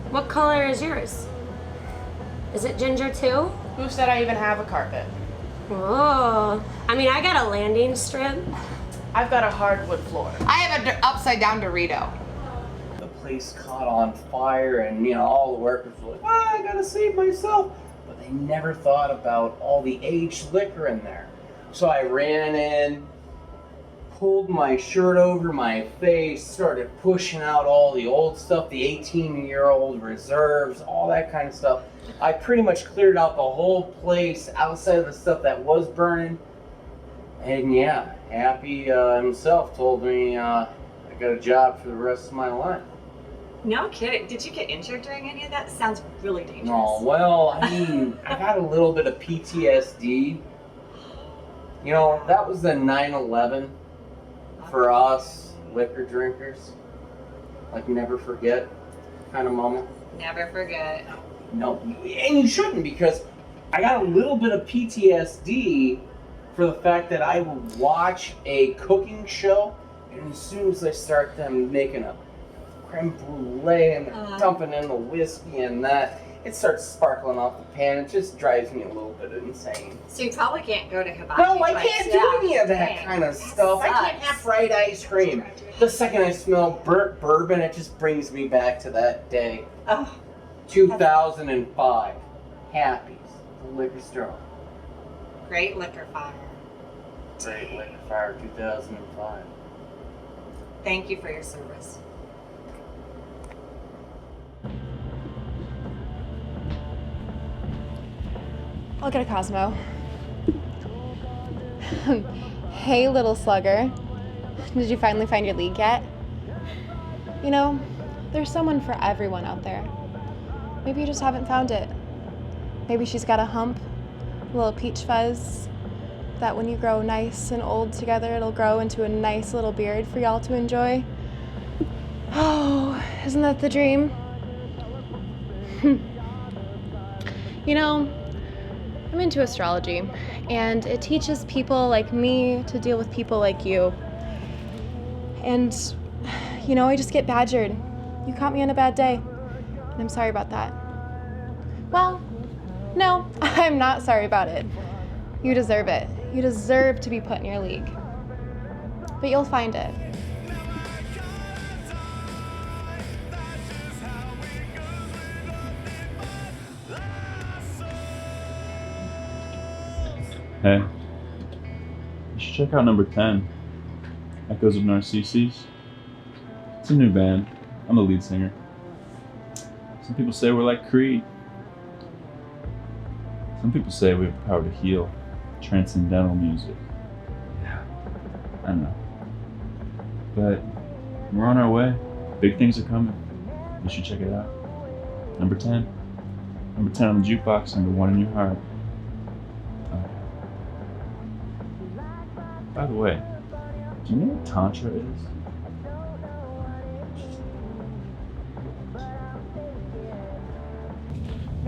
What color is yours? Is it ginger too? Who said I even have a carpet? Oh, I mean, I got a landing strip. I've got a hardwood floor. I have an upside down Dorito. The place caught on fire, and you know, all the workers were like, I gotta save myself. But they never thought about all the aged liquor in there. So I ran in, pulled my shirt over my face, started pushing out all the old stuff, the 18-year-old reserves, all that kind of stuff. I pretty much cleared out the whole place outside of the stuff that was burning. And yeah, Happy himself told me I got a job for the rest of my life. No kidding. Did you get injured during any of that? Sounds really dangerous. No, well, I mean, I got a little bit of PTSD. You know, that was the 9/11 for us liquor drinkers. Like, never forget kind of moment. Never forget. No, and you shouldn't, because I got a little bit of PTSD for the fact that I would watch a cooking show, and as soon as I start them making a creme brulee and they're dumping in the whiskey and that, it starts sparkling off the pan. It just drives me a little bit insane. So you probably can't go to hibachi. No, I can't do any of that kind of stuff. I can't have fried ice cream. The second I smell burnt bourbon, it just brings me back to that day. 2005. Happy's, the liquor store. Great liquor fire. Great liquor fire, 2005. Thank you for your service. I'll get a Cosmo. Hey, little slugger. Did you finally find your league yet? You know, there's someone for everyone out there. Maybe you just haven't found it. Maybe she's got a hump, a little peach fuzz, that when you grow nice and old together, it'll grow into a nice little beard for y'all to enjoy. Oh, isn't that the dream? You know, I'm into astrology, and it teaches people like me to deal with people like you. And, you know, I just get badgered. You caught me on a bad day, and I'm sorry about that. Well, no, I'm not sorry about it. You deserve it. You deserve to be put in your league. But you'll find it. Hey, you should check out number 10, Echoes of Narcissus. It's a new band. I'm the lead singer. Some people say we're like Creed. Some people say we have the power to heal. Transcendental music. Yeah, I know. But we're on our way. Big things are coming. You should check it out. Number 10. Number 10 on the jukebox, number 1 in your heart. By the way, do you know what Tantra is?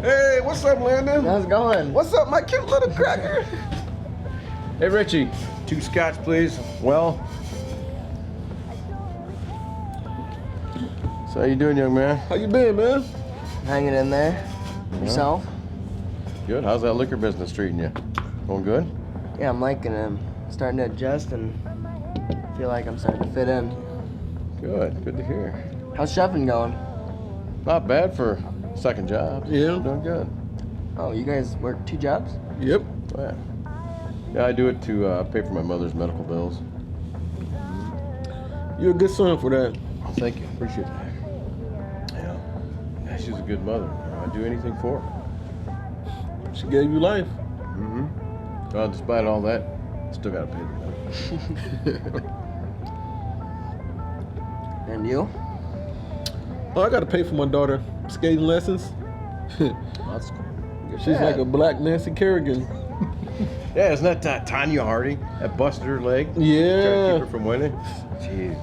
Hey, what's up, Landon? How's it going? What's up, my cute little cracker? Hey, Richie, 2 scotch, please. Well. So how you doing, young man? How you been, man? Hanging in there. Yourself? Good. How's that liquor business treating you? Going good? Yeah, I'm liking it. I'm starting to adjust and feel like I'm starting to fit in. Good. Good to hear. How's chefing going? Not bad for second job. Yeah. Doing good. Oh, you guys work 2 jobs? Yep. Oh, yeah. Yeah, I do it to pay for my mother's medical bills. You're a good son for that. Oh, thank you. Appreciate that. Yeah, she's a good mother. I'd do anything for her. She gave you life. Mm-hmm. Well, despite all that, still gotta pay the bill. And you? Oh, I gotta pay for my daughter skating lessons. That's cool. She's like a black Nancy Kerrigan. Yeah, isn't that Tanya Harding that busted her leg? Yeah. Trying to keep her from winning? Jeez.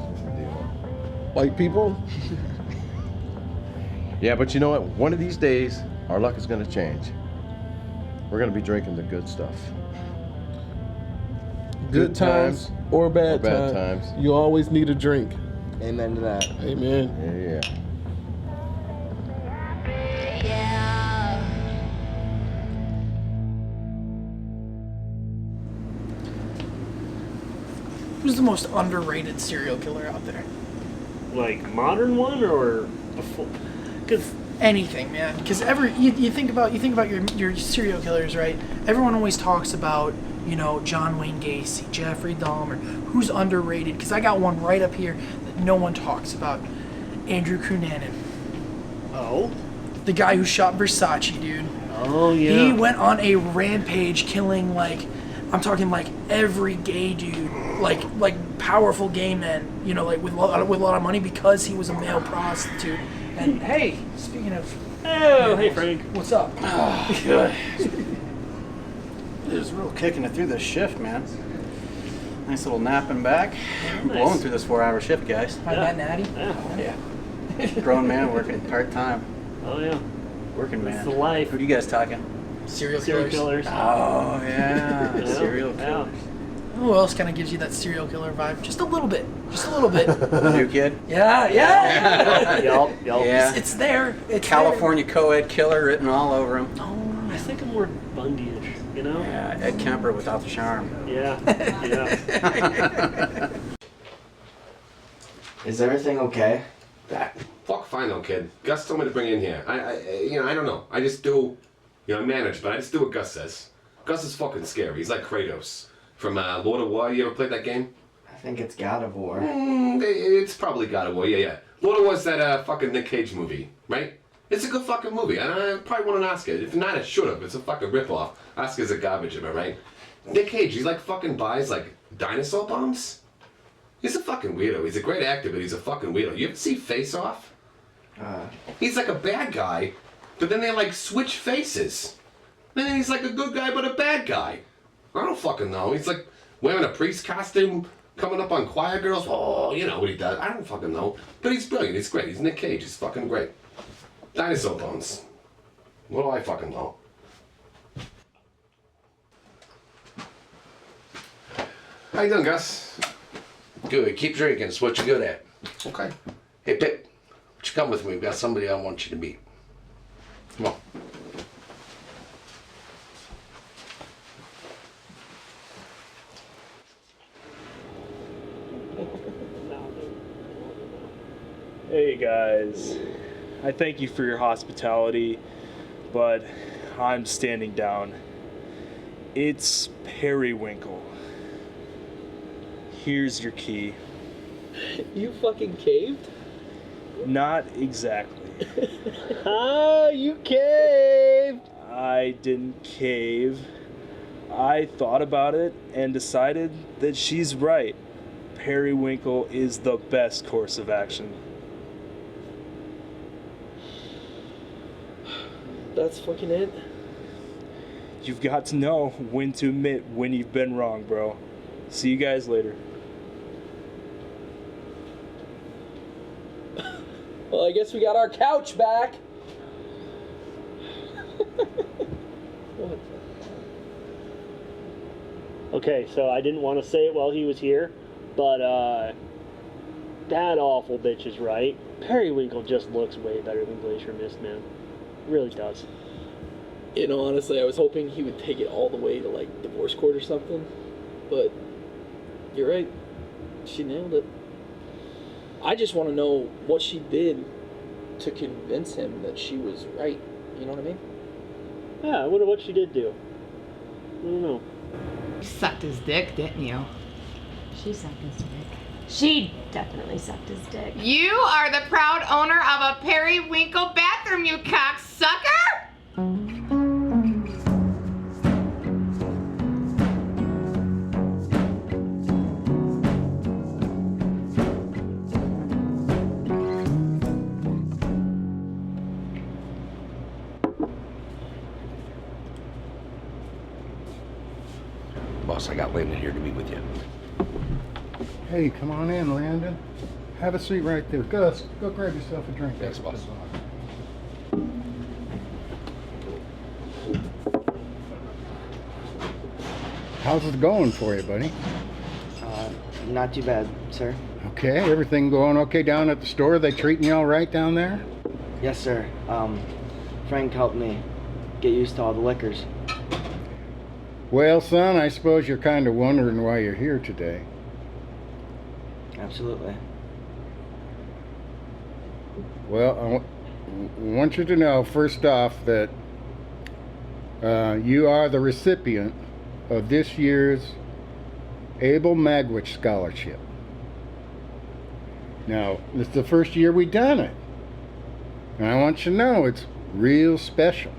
White people? Yeah, but you know what? One of these days, our luck is gonna change. We're gonna be drinking the good stuff. Good times or bad times. You always need a drink. Amen to that. Amen. Yeah. Who's the most underrated serial killer out there? Like modern one or before? Because anything, man. Because you think about your serial killers, right? Everyone always talks about, you know, John Wayne Gacy, Jeffrey Dahmer. Who's underrated? Because I got one right up here that no one talks about. Andrew Cunanan. Oh. The guy who shot Versace, dude. Oh yeah. He went on a rampage, killing I'm talking every gay dude, like powerful gay men, you know, with a lot of money because he was a male prostitute. And hey, speaking of, hey Frank, what's up? Oh, good. Just real kicking it through this shift, man. Nice little napping back. I'm blowing through this 4-hour shift, guys. Hi, Matt Natty. Yeah. Grown man working part time. Oh yeah. Working man. It's the life. Who do you guys talking? Serial killers. Oh yeah, serial killers. Who else kind of gives you that serial killer vibe? Just a little bit. Just a little bit. New kid? Yeah. Yup. Yeah. It's there. It's California co-ed killer written all over him. Oh, I think I'm more Bundy-ish, you know? Yeah, Ed Kemper without the charm. Yeah. Is everything okay? Fuck fine though, kid. Gus told me to bring you in here. I don't know. I just do, I manage, but I just do what Gus says. Gus is fucking scary. He's like Kratos from Lord of War. You ever played that game? I think it's God of War. It's probably God of War. Yeah. Lord of War's that fucking Nick Cage movie, right? It's a good fucking movie. I probably won an Oscar. If not, it should have. It's a fucking ripoff. Oscars are garbage, am I right? Nick Cage, he's fucking buys dinosaur bombs. He's a fucking weirdo. He's a great actor, but he's a fucking weirdo. You ever see Face Off? He's like a bad guy, but then they switch faces. And then he's like a good guy, but a bad guy. I don't fucking know. He's like wearing a priest costume, coming up on choir girls. Oh, you know what he does. I don't fucking know. But he's brilliant. He's great. He's Nick Cage. He's fucking great. Dinosaur bones. What do I fucking know? How you doing, Gus? Good. Keep drinking. It's what you're good at. Okay. Hey, Pip. Would you come with me? We've got somebody I want you to meet. Come on. Hey guys, I thank you for your hospitality, but I'm standing down. It's Periwinkle. Here's your key. You fucking caved? Not exactly. Ah, you caved! I didn't cave. I thought about it and decided that she's right. Periwinkle is the best course of action. That's fucking it? You've got to know when to admit when you've been wrong, bro. See you guys later. Well, I guess we got our couch back. What? Okay, so I didn't want to say it while he was here, but that awful bitch is right. Periwinkle just looks way better than Glacier Mist, man. Really does. You know, honestly, I was hoping he would take it all the way to, like, divorce court or something. But you're right. She nailed it. I just want to know what she did to convince him that she was right. You know what I mean? Yeah, I wonder what she did do. I don't know. You sucked his dick, didn't you? She sucked his dick. She definitely sucked his dick. You are the proud owner of a periwinkle bathroom, you cocksucker! Boss, I got Landon here to meet with you. Hey, come on in, Landon. Have a seat right there. Gus, go grab yourself a drink. Thanks, boss. How's it going for you, buddy? Not too bad, sir. Okay, everything going okay down at the store? They treating you all right down there? Yes, sir. Frank helped me get used to all the liquors. Well, son, I suppose you're kind of wondering why you're here today. Absolutely. Well, I want you to know, first off, that you are the recipient of this year's Abel Magwitch Scholarship. Now, it's the first year we've done it. And I want you to know it's real special.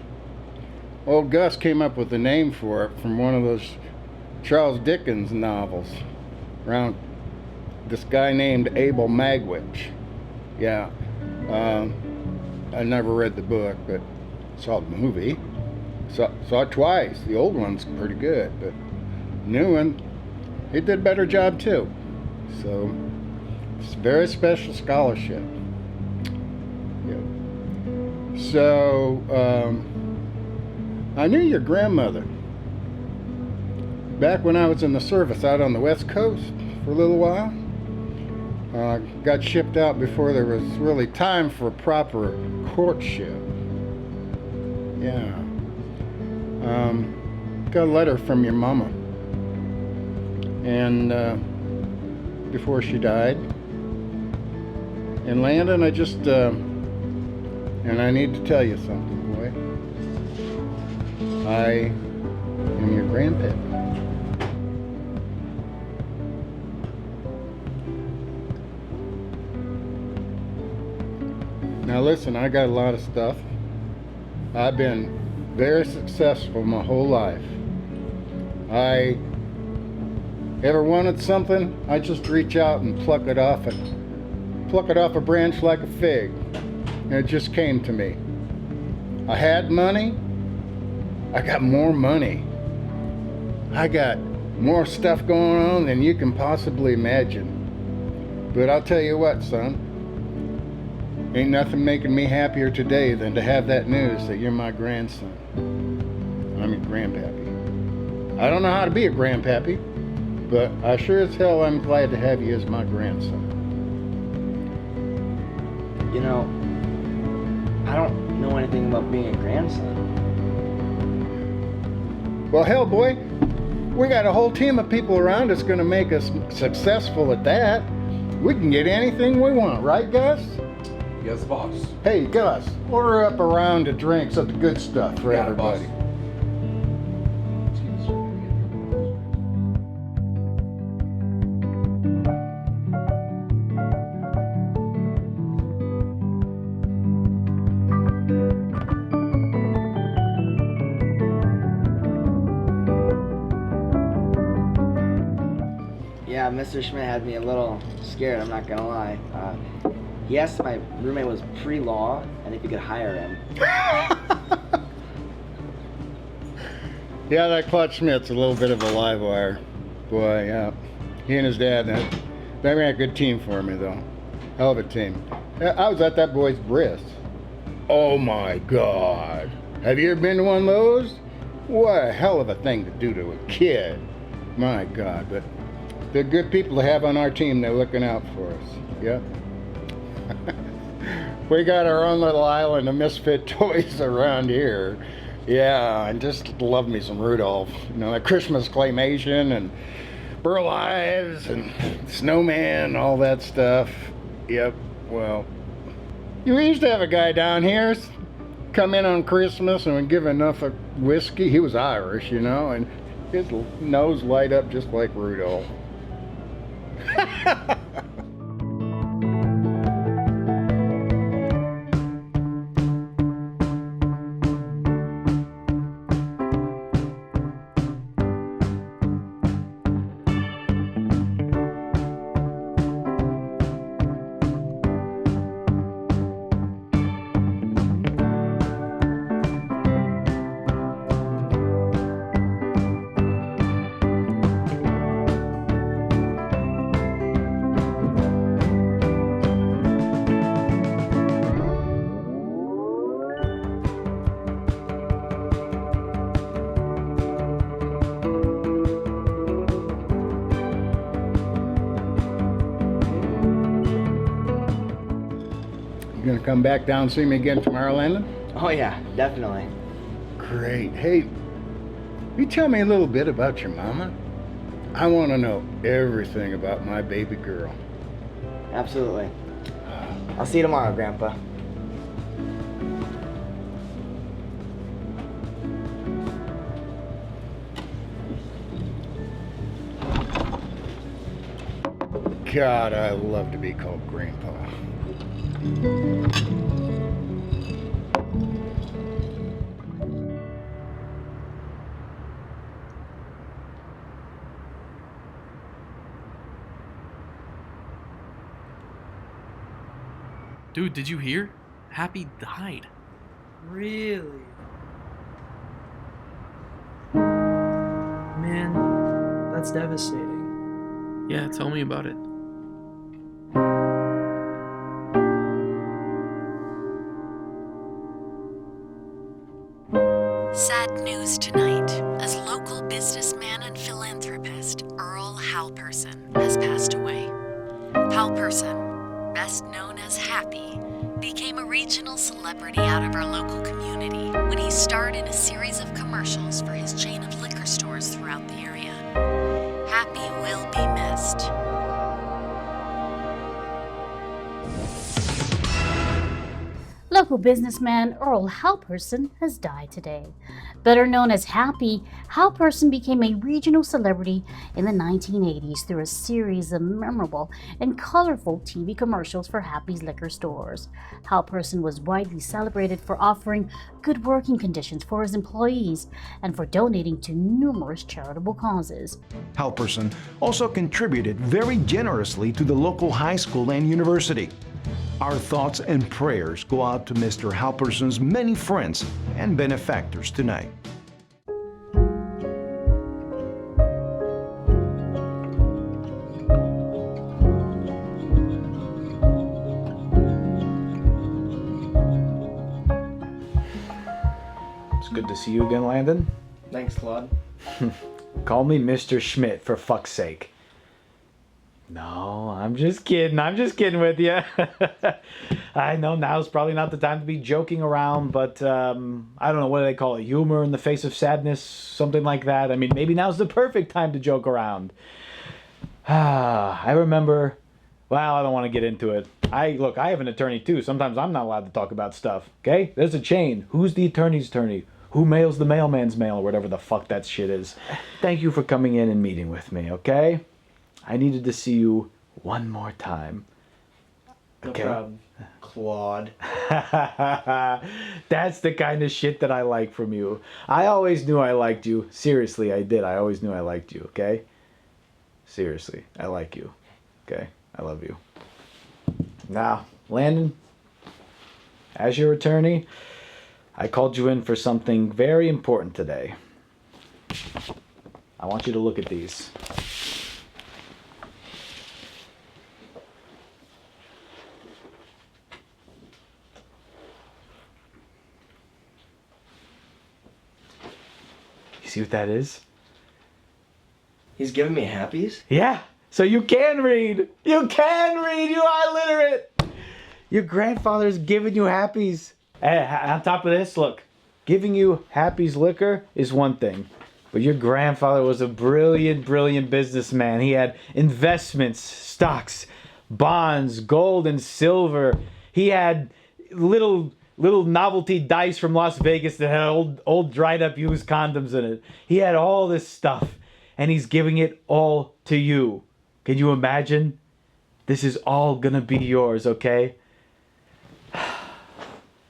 Old Gus came up with a name for it from one of those Charles Dickens novels around this guy named Abel Magwitch. Yeah, I never read the book, but saw the movie. Saw it twice. The old one's pretty good, but the new one, he did a better job too. So it's a very special scholarship. Yeah. So I knew your grandmother back when I was in the service out on the West Coast for a little while. Got shipped out before there was really time for proper courtship. Yeah. Got a letter from your mama. And before she died. And Landon, I just, and I need to tell you something, boy. I am your grandpa. Now listen, I got a lot of stuff. I've been very successful my whole life. I ever wanted something, I just reach out and pluck it off a branch like a fig. And it just came to me. I had money, I got more money. I got more stuff going on than you can possibly imagine. But I'll tell you what, son. Ain't nothing making me happier today than to have that news that you're my grandson. I'm your grandpappy. I don't know how to be a grandpappy, but I sure as hell am glad to have you as my grandson. You know, I don't know anything about being a grandson. Well, hell, boy, we got a whole team of people around that's going to make us successful at that. We can get anything we want, right, Gus? Yes, boss. Hey, Gus, order up a round of drinks of the good stuff for everybody. Yeah, Mr. Schmidt had me a little scared, I'm not gonna lie. He asked if my roommate was pre-law and if he could hire him. Yeah, that Clutch Schmidt's a little bit of a live wire. Boy, yeah. He and his dad, they ran a good team for me, though. Hell of a team. I was at that boy's bris. Oh my God. Have you ever been to one of those? What a hell of a thing to do to a kid. My God, but they're good people to have on our team. They're looking out for us. Yep. We got our own little island of misfit toys around here. Yeah, I just love me some Rudolph. You know, that Christmas claymation and Burl Ives and Snowman, all that stuff. Yep, well, we used to have a guy down here come in on Christmas and would give enough of whiskey. He was Irish, you know, and his nose light up just like Rudolph. You gonna come back down and see me again tomorrow, Landon? Oh yeah, definitely. Great. Hey, you tell me a little bit about your mama? I want to know everything about my baby girl. Absolutely. I'll see you tomorrow, Grandpa. God, I love to be called Grandpa. Dude, did you hear? Happy died. Really? Man, that's devastating. Yeah, tell me about it. Sad news tonight, as local businessman and philanthropist Earl Halperson has passed away. Halperson, best known as Happy, became a regional celebrity out of our local community when he starred in a series of commercials for his chain of liquor stores throughout the area. Happy will be missed. Local businessman Earl Halperson has died today. Better known as Happy, Halperson became a regional celebrity in the 1980s through a series of memorable and colorful TV commercials for Happy's liquor stores. Halperson was widely celebrated for offering good working conditions for his employees and for donating to numerous charitable causes. Halperson also contributed very generously to the local high school and university. Our thoughts and prayers go out to Mr. Halperson's many friends and benefactors tonight. Good to see you again, Landon. Thanks, Claude. Call me Mr. Schmidt, for fuck's sake. No, I'm just kidding. I'm just kidding with you. I know now's probably not the time to be joking around, but I don't know, what do they call it? Humor in the face of sadness? Something like that. I mean, maybe now's the perfect time to joke around. I remember... Well, I don't want to get into it. Look, I have an attorney too. Sometimes I'm not allowed to talk about stuff, okay? There's a chain. Who's the attorney's attorney? Who mails the mailman's mail, or whatever the fuck that shit is. Thank you for coming in and meeting with me, okay? I needed to see you one more time. Okay? No problem, Claude. That's the kind of shit that I like from you. I always knew I liked you. Seriously, I did. I always knew I liked you, okay? Seriously, I like you. Okay? I love you. Now, Landon, as your attorney, I called you in for something very important today. I want you to look at these. You see what that is? He's giving me happies? Yeah, so you can read. You can read, you are literate. Your grandfather's giving you happies. On top of this, look, giving you Happy's liquor is one thing, but your grandfather was a brilliant, brilliant businessman. He had investments, stocks, bonds, gold and silver. He had little novelty dice from Las Vegas that had old dried up used condoms in it. He had all this stuff, and he's giving it all to you. Can you imagine? This is all gonna be yours, okay?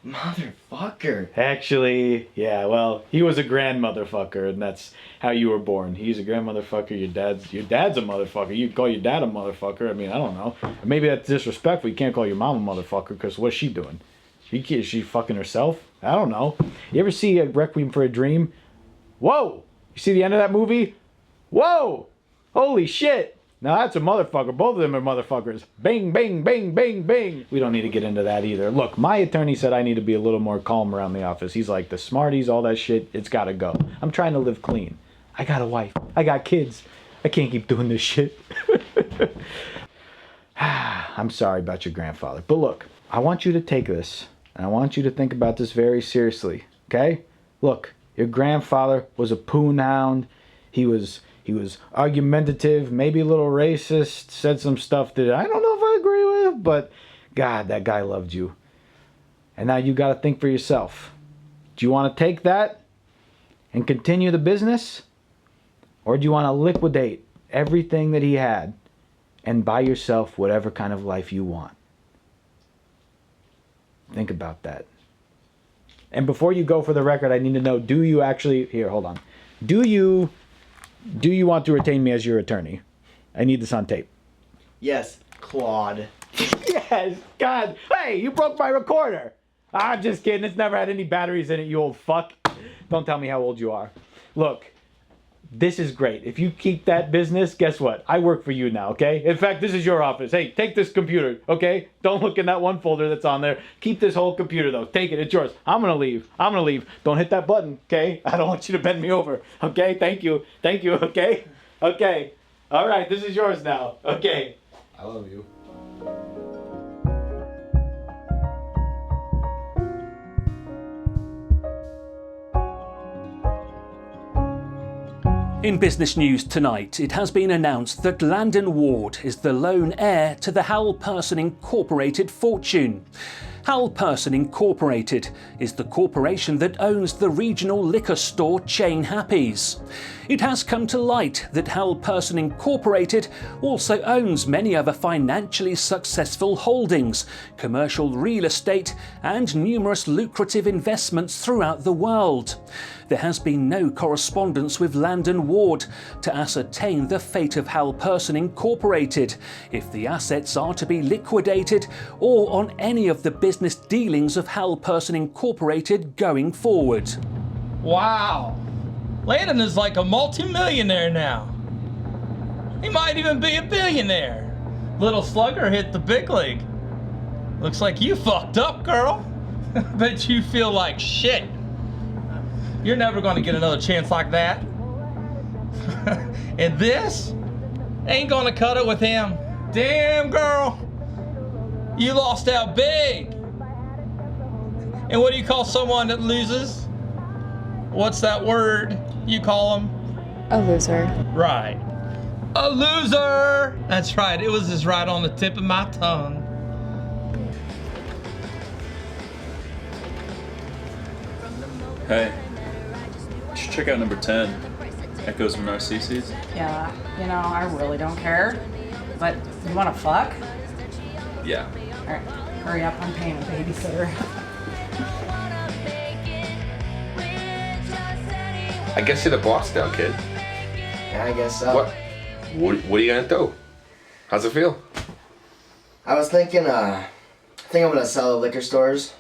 Motherfucker. Actually, yeah, well, he was a grandmotherfucker, and that's how you were born. He's a grandmotherfucker, your dad's a motherfucker. You call your dad a motherfucker. I mean, I don't know. Maybe that's disrespectful. You can't call your mom a motherfucker, because what's she doing? Is she fucking herself? I don't know. You ever see a Requiem for a Dream? Whoa! You see the end of that movie? Whoa! Holy shit! Now that's a motherfucker. Both of them are motherfuckers. Bang, bang, bang, bang, bang. We don't need to get into that either. Look, my attorney said I need to be a little more calm around the office. He's like, the Smarties, all that shit, it's gotta go. I'm trying to live clean. I got a wife. I got kids. I can't keep doing this shit. I'm sorry about your grandfather. But look, I want you to take this, and I want you to think about this very seriously, okay? Look, your grandfather was a poon hound. He was argumentative, maybe a little racist, said some stuff that I don't know if I agree with, but God, that guy loved you. And now you got to think for yourself. Do you want to take that and continue the business? Or do you want to liquidate everything that he had and buy yourself whatever kind of life you want? Think about that. And before you go, for the record, I need to know, do you actually... Here, hold on. Do you want to retain me as your attorney? I need this on tape. Yes, Claude. Yes, God. Hey, you broke my recorder. I'm just kidding. It's never had any batteries in it, you old fuck. Don't tell me how old you are. Look, this is great. If you keep that business, guess what? I work for you now, okay? In fact, this is your office. Hey, take this computer, okay? Don't look in that one folder that's on there. Keep this whole computer, though. Take it. It's yours. I'm going to leave. I'm going to leave. Don't hit that button, okay? I don't want you to bend me over, okay? Thank you. Thank you, okay? Okay. All right, this is yours now, okay? I love you. In business news tonight, it has been announced that Landon Ward is the lone heir to the Howell Person Incorporated fortune. Howell Person Incorporated is the corporation that owns the regional liquor store chain Happy's. It has come to light that Howell Person Incorporated also owns many other financially successful holdings, commercial real estate, and numerous lucrative investments throughout the world. There has been no correspondence with Landon Ward to ascertain the fate of Howell Person Incorporated, if the assets are to be liquidated, or on any of the business dealings of Howell Person Incorporated going forward. Wow. Landon is like a multi-millionaire now. He might even be a billionaire. Little slugger hit the big league. Looks like you fucked up, girl. Bet you feel like shit. You're never gonna get another chance like that. And this ain't gonna cut it with him. Damn, girl. You lost out big. And what do you call someone that loses? What's that word you call them? A loser. Right. A loser! That's right, it was just right on the tip of my tongue. Hey, you should check out number 10, Echoes of Narcissus. Yeah, you know, I really don't care. But you wanna fuck? Yeah. Alright, hurry up, I'm paying a babysitter. I guess you're the boss now, kid. Yeah, I guess so. What are you gonna do? How's it feel? I was thinking, I think I'm gonna sell the liquor stores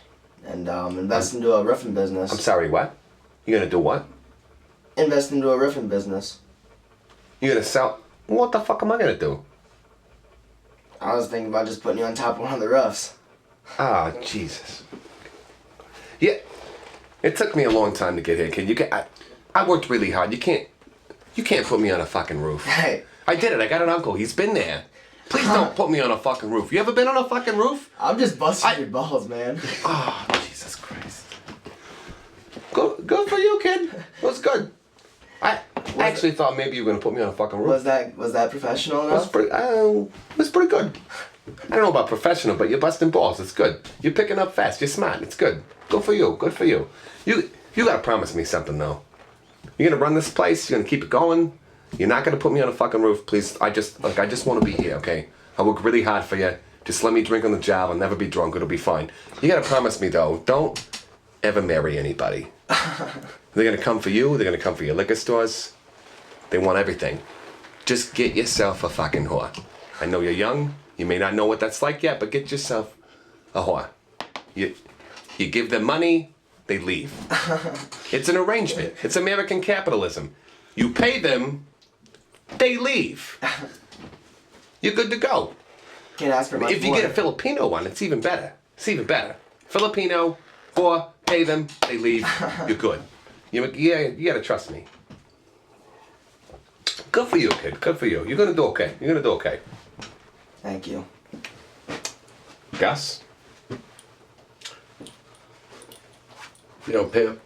and invest into a roofing business. I'm sorry, what? You gonna do what? Invest into a roofing business. You gonna sell? What the fuck am I gonna do? I was thinking about just putting you on top of one of the roofs. Ah, Jesus. Yeah, it took me a long time to get here, kid. I worked really hard. You can't put me on a fucking roof. Hey. I did it. I got an uncle. He's been there. Please don't put me on a fucking roof. You ever been on a fucking roof? I'm just busting your balls, man. Oh, Jesus Christ. Good for you, kid. It was good. I actually thought maybe you were gonna put me on a fucking roof. Was that professional enough? It was pretty good. I don't know about professional, but you're busting balls. It's good. You're picking up fast. You're smart. It's good. Good for you. Good for you. You gotta promise me something though. You're gonna run this place. You're gonna keep it going. You're not gonna put me on a fucking roof, please. I just want to be here, okay? I work really hard for you. Just let me drink on the job. I'll never be drunk. It'll be fine. You gotta promise me though. Don't ever marry anybody. They're gonna come for you. They're gonna come for your liquor stores. They want everything. Just get yourself a fucking whore. I know you're young. You may not know what that's like yet, but get yourself a whore. You give them money. They leave. It's an arrangement. It's American capitalism. You pay them, they leave. You're good to go. Can't ask for much If you more. get a Filipino one, it's even better. It's even better. Filipino, pay them, they leave. You're good. You gotta trust me. Good for you, kid. Good for you. You're gonna do okay. You're gonna do okay. Thank you. Gus? You know, Pip,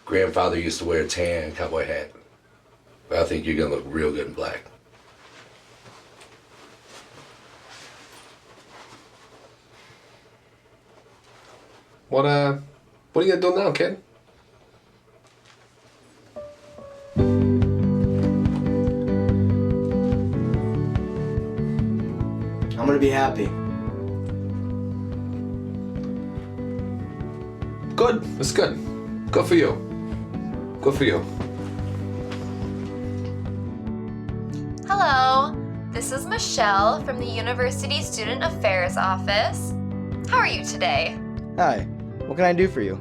grandfather used to wear a tan cowboy hat. But I think you're gonna look real good in black. What are you gonna do now, kid? I'm gonna be happy. Good. That's good. Good for you. Good for you. Hello, this is Michelle from the University Student Affairs Office. How are you today? Hi. What can I do for you?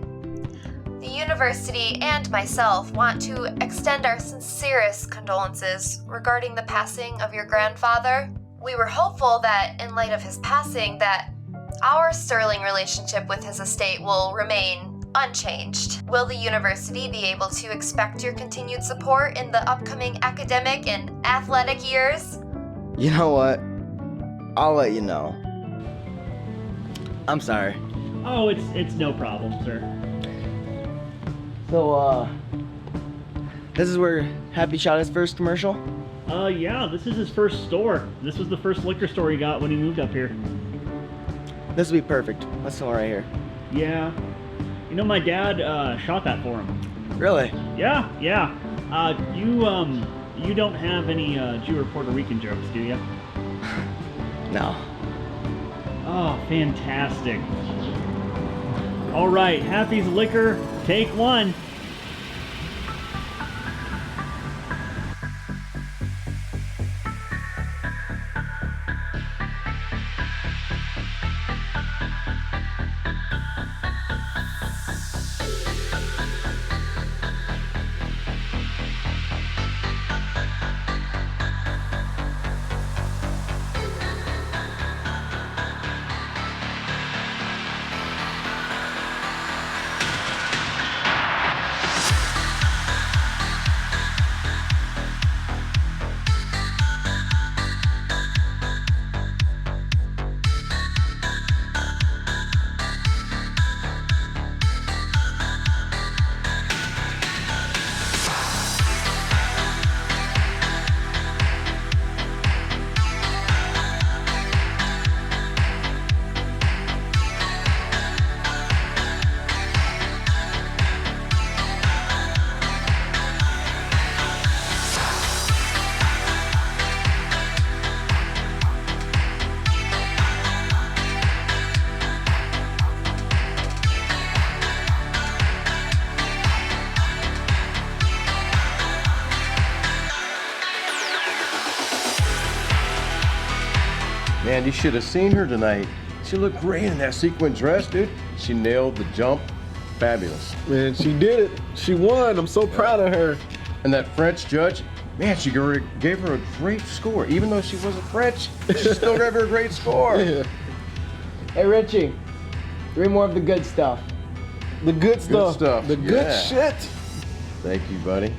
The university and myself want to extend our sincerest condolences regarding the passing of your grandfather. We were hopeful that in light of his passing that our sterling relationship with his estate will remain unchanged. Will the university be able to expect your continued support in the upcoming academic and athletic years? You know what? I'll let you know. I'm sorry. Oh, it's no problem, sir. So, this is where Happy shot his first commercial? Yeah, this is his first store. This was the first liquor store he got when he moved up here. This will be perfect. Let's go right here. Yeah. You know, my dad shot that for him. Really? Yeah. You don't have any Jew or Puerto Rican jokes, do you? No. Oh, fantastic. All right, Happy's Liquor, take one. Man, you should have seen her tonight. She looked great in that sequin dress, dude. She nailed the jump. Fabulous. Man, she did it. She won. I'm so proud of her. And that French judge, man, she gave her a great score. Even though she wasn't French, she still gave her a great score. Yeah. Hey, Richie, 3 more of the good stuff. The good stuff. Good stuff. The good Yeah. shit. Thank you, buddy.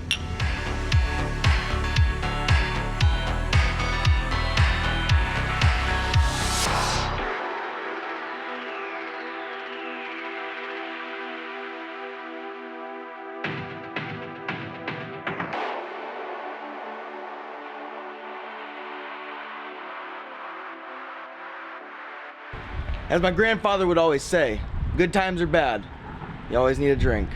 As my grandfather would always say, good times are bad. You always need a drink.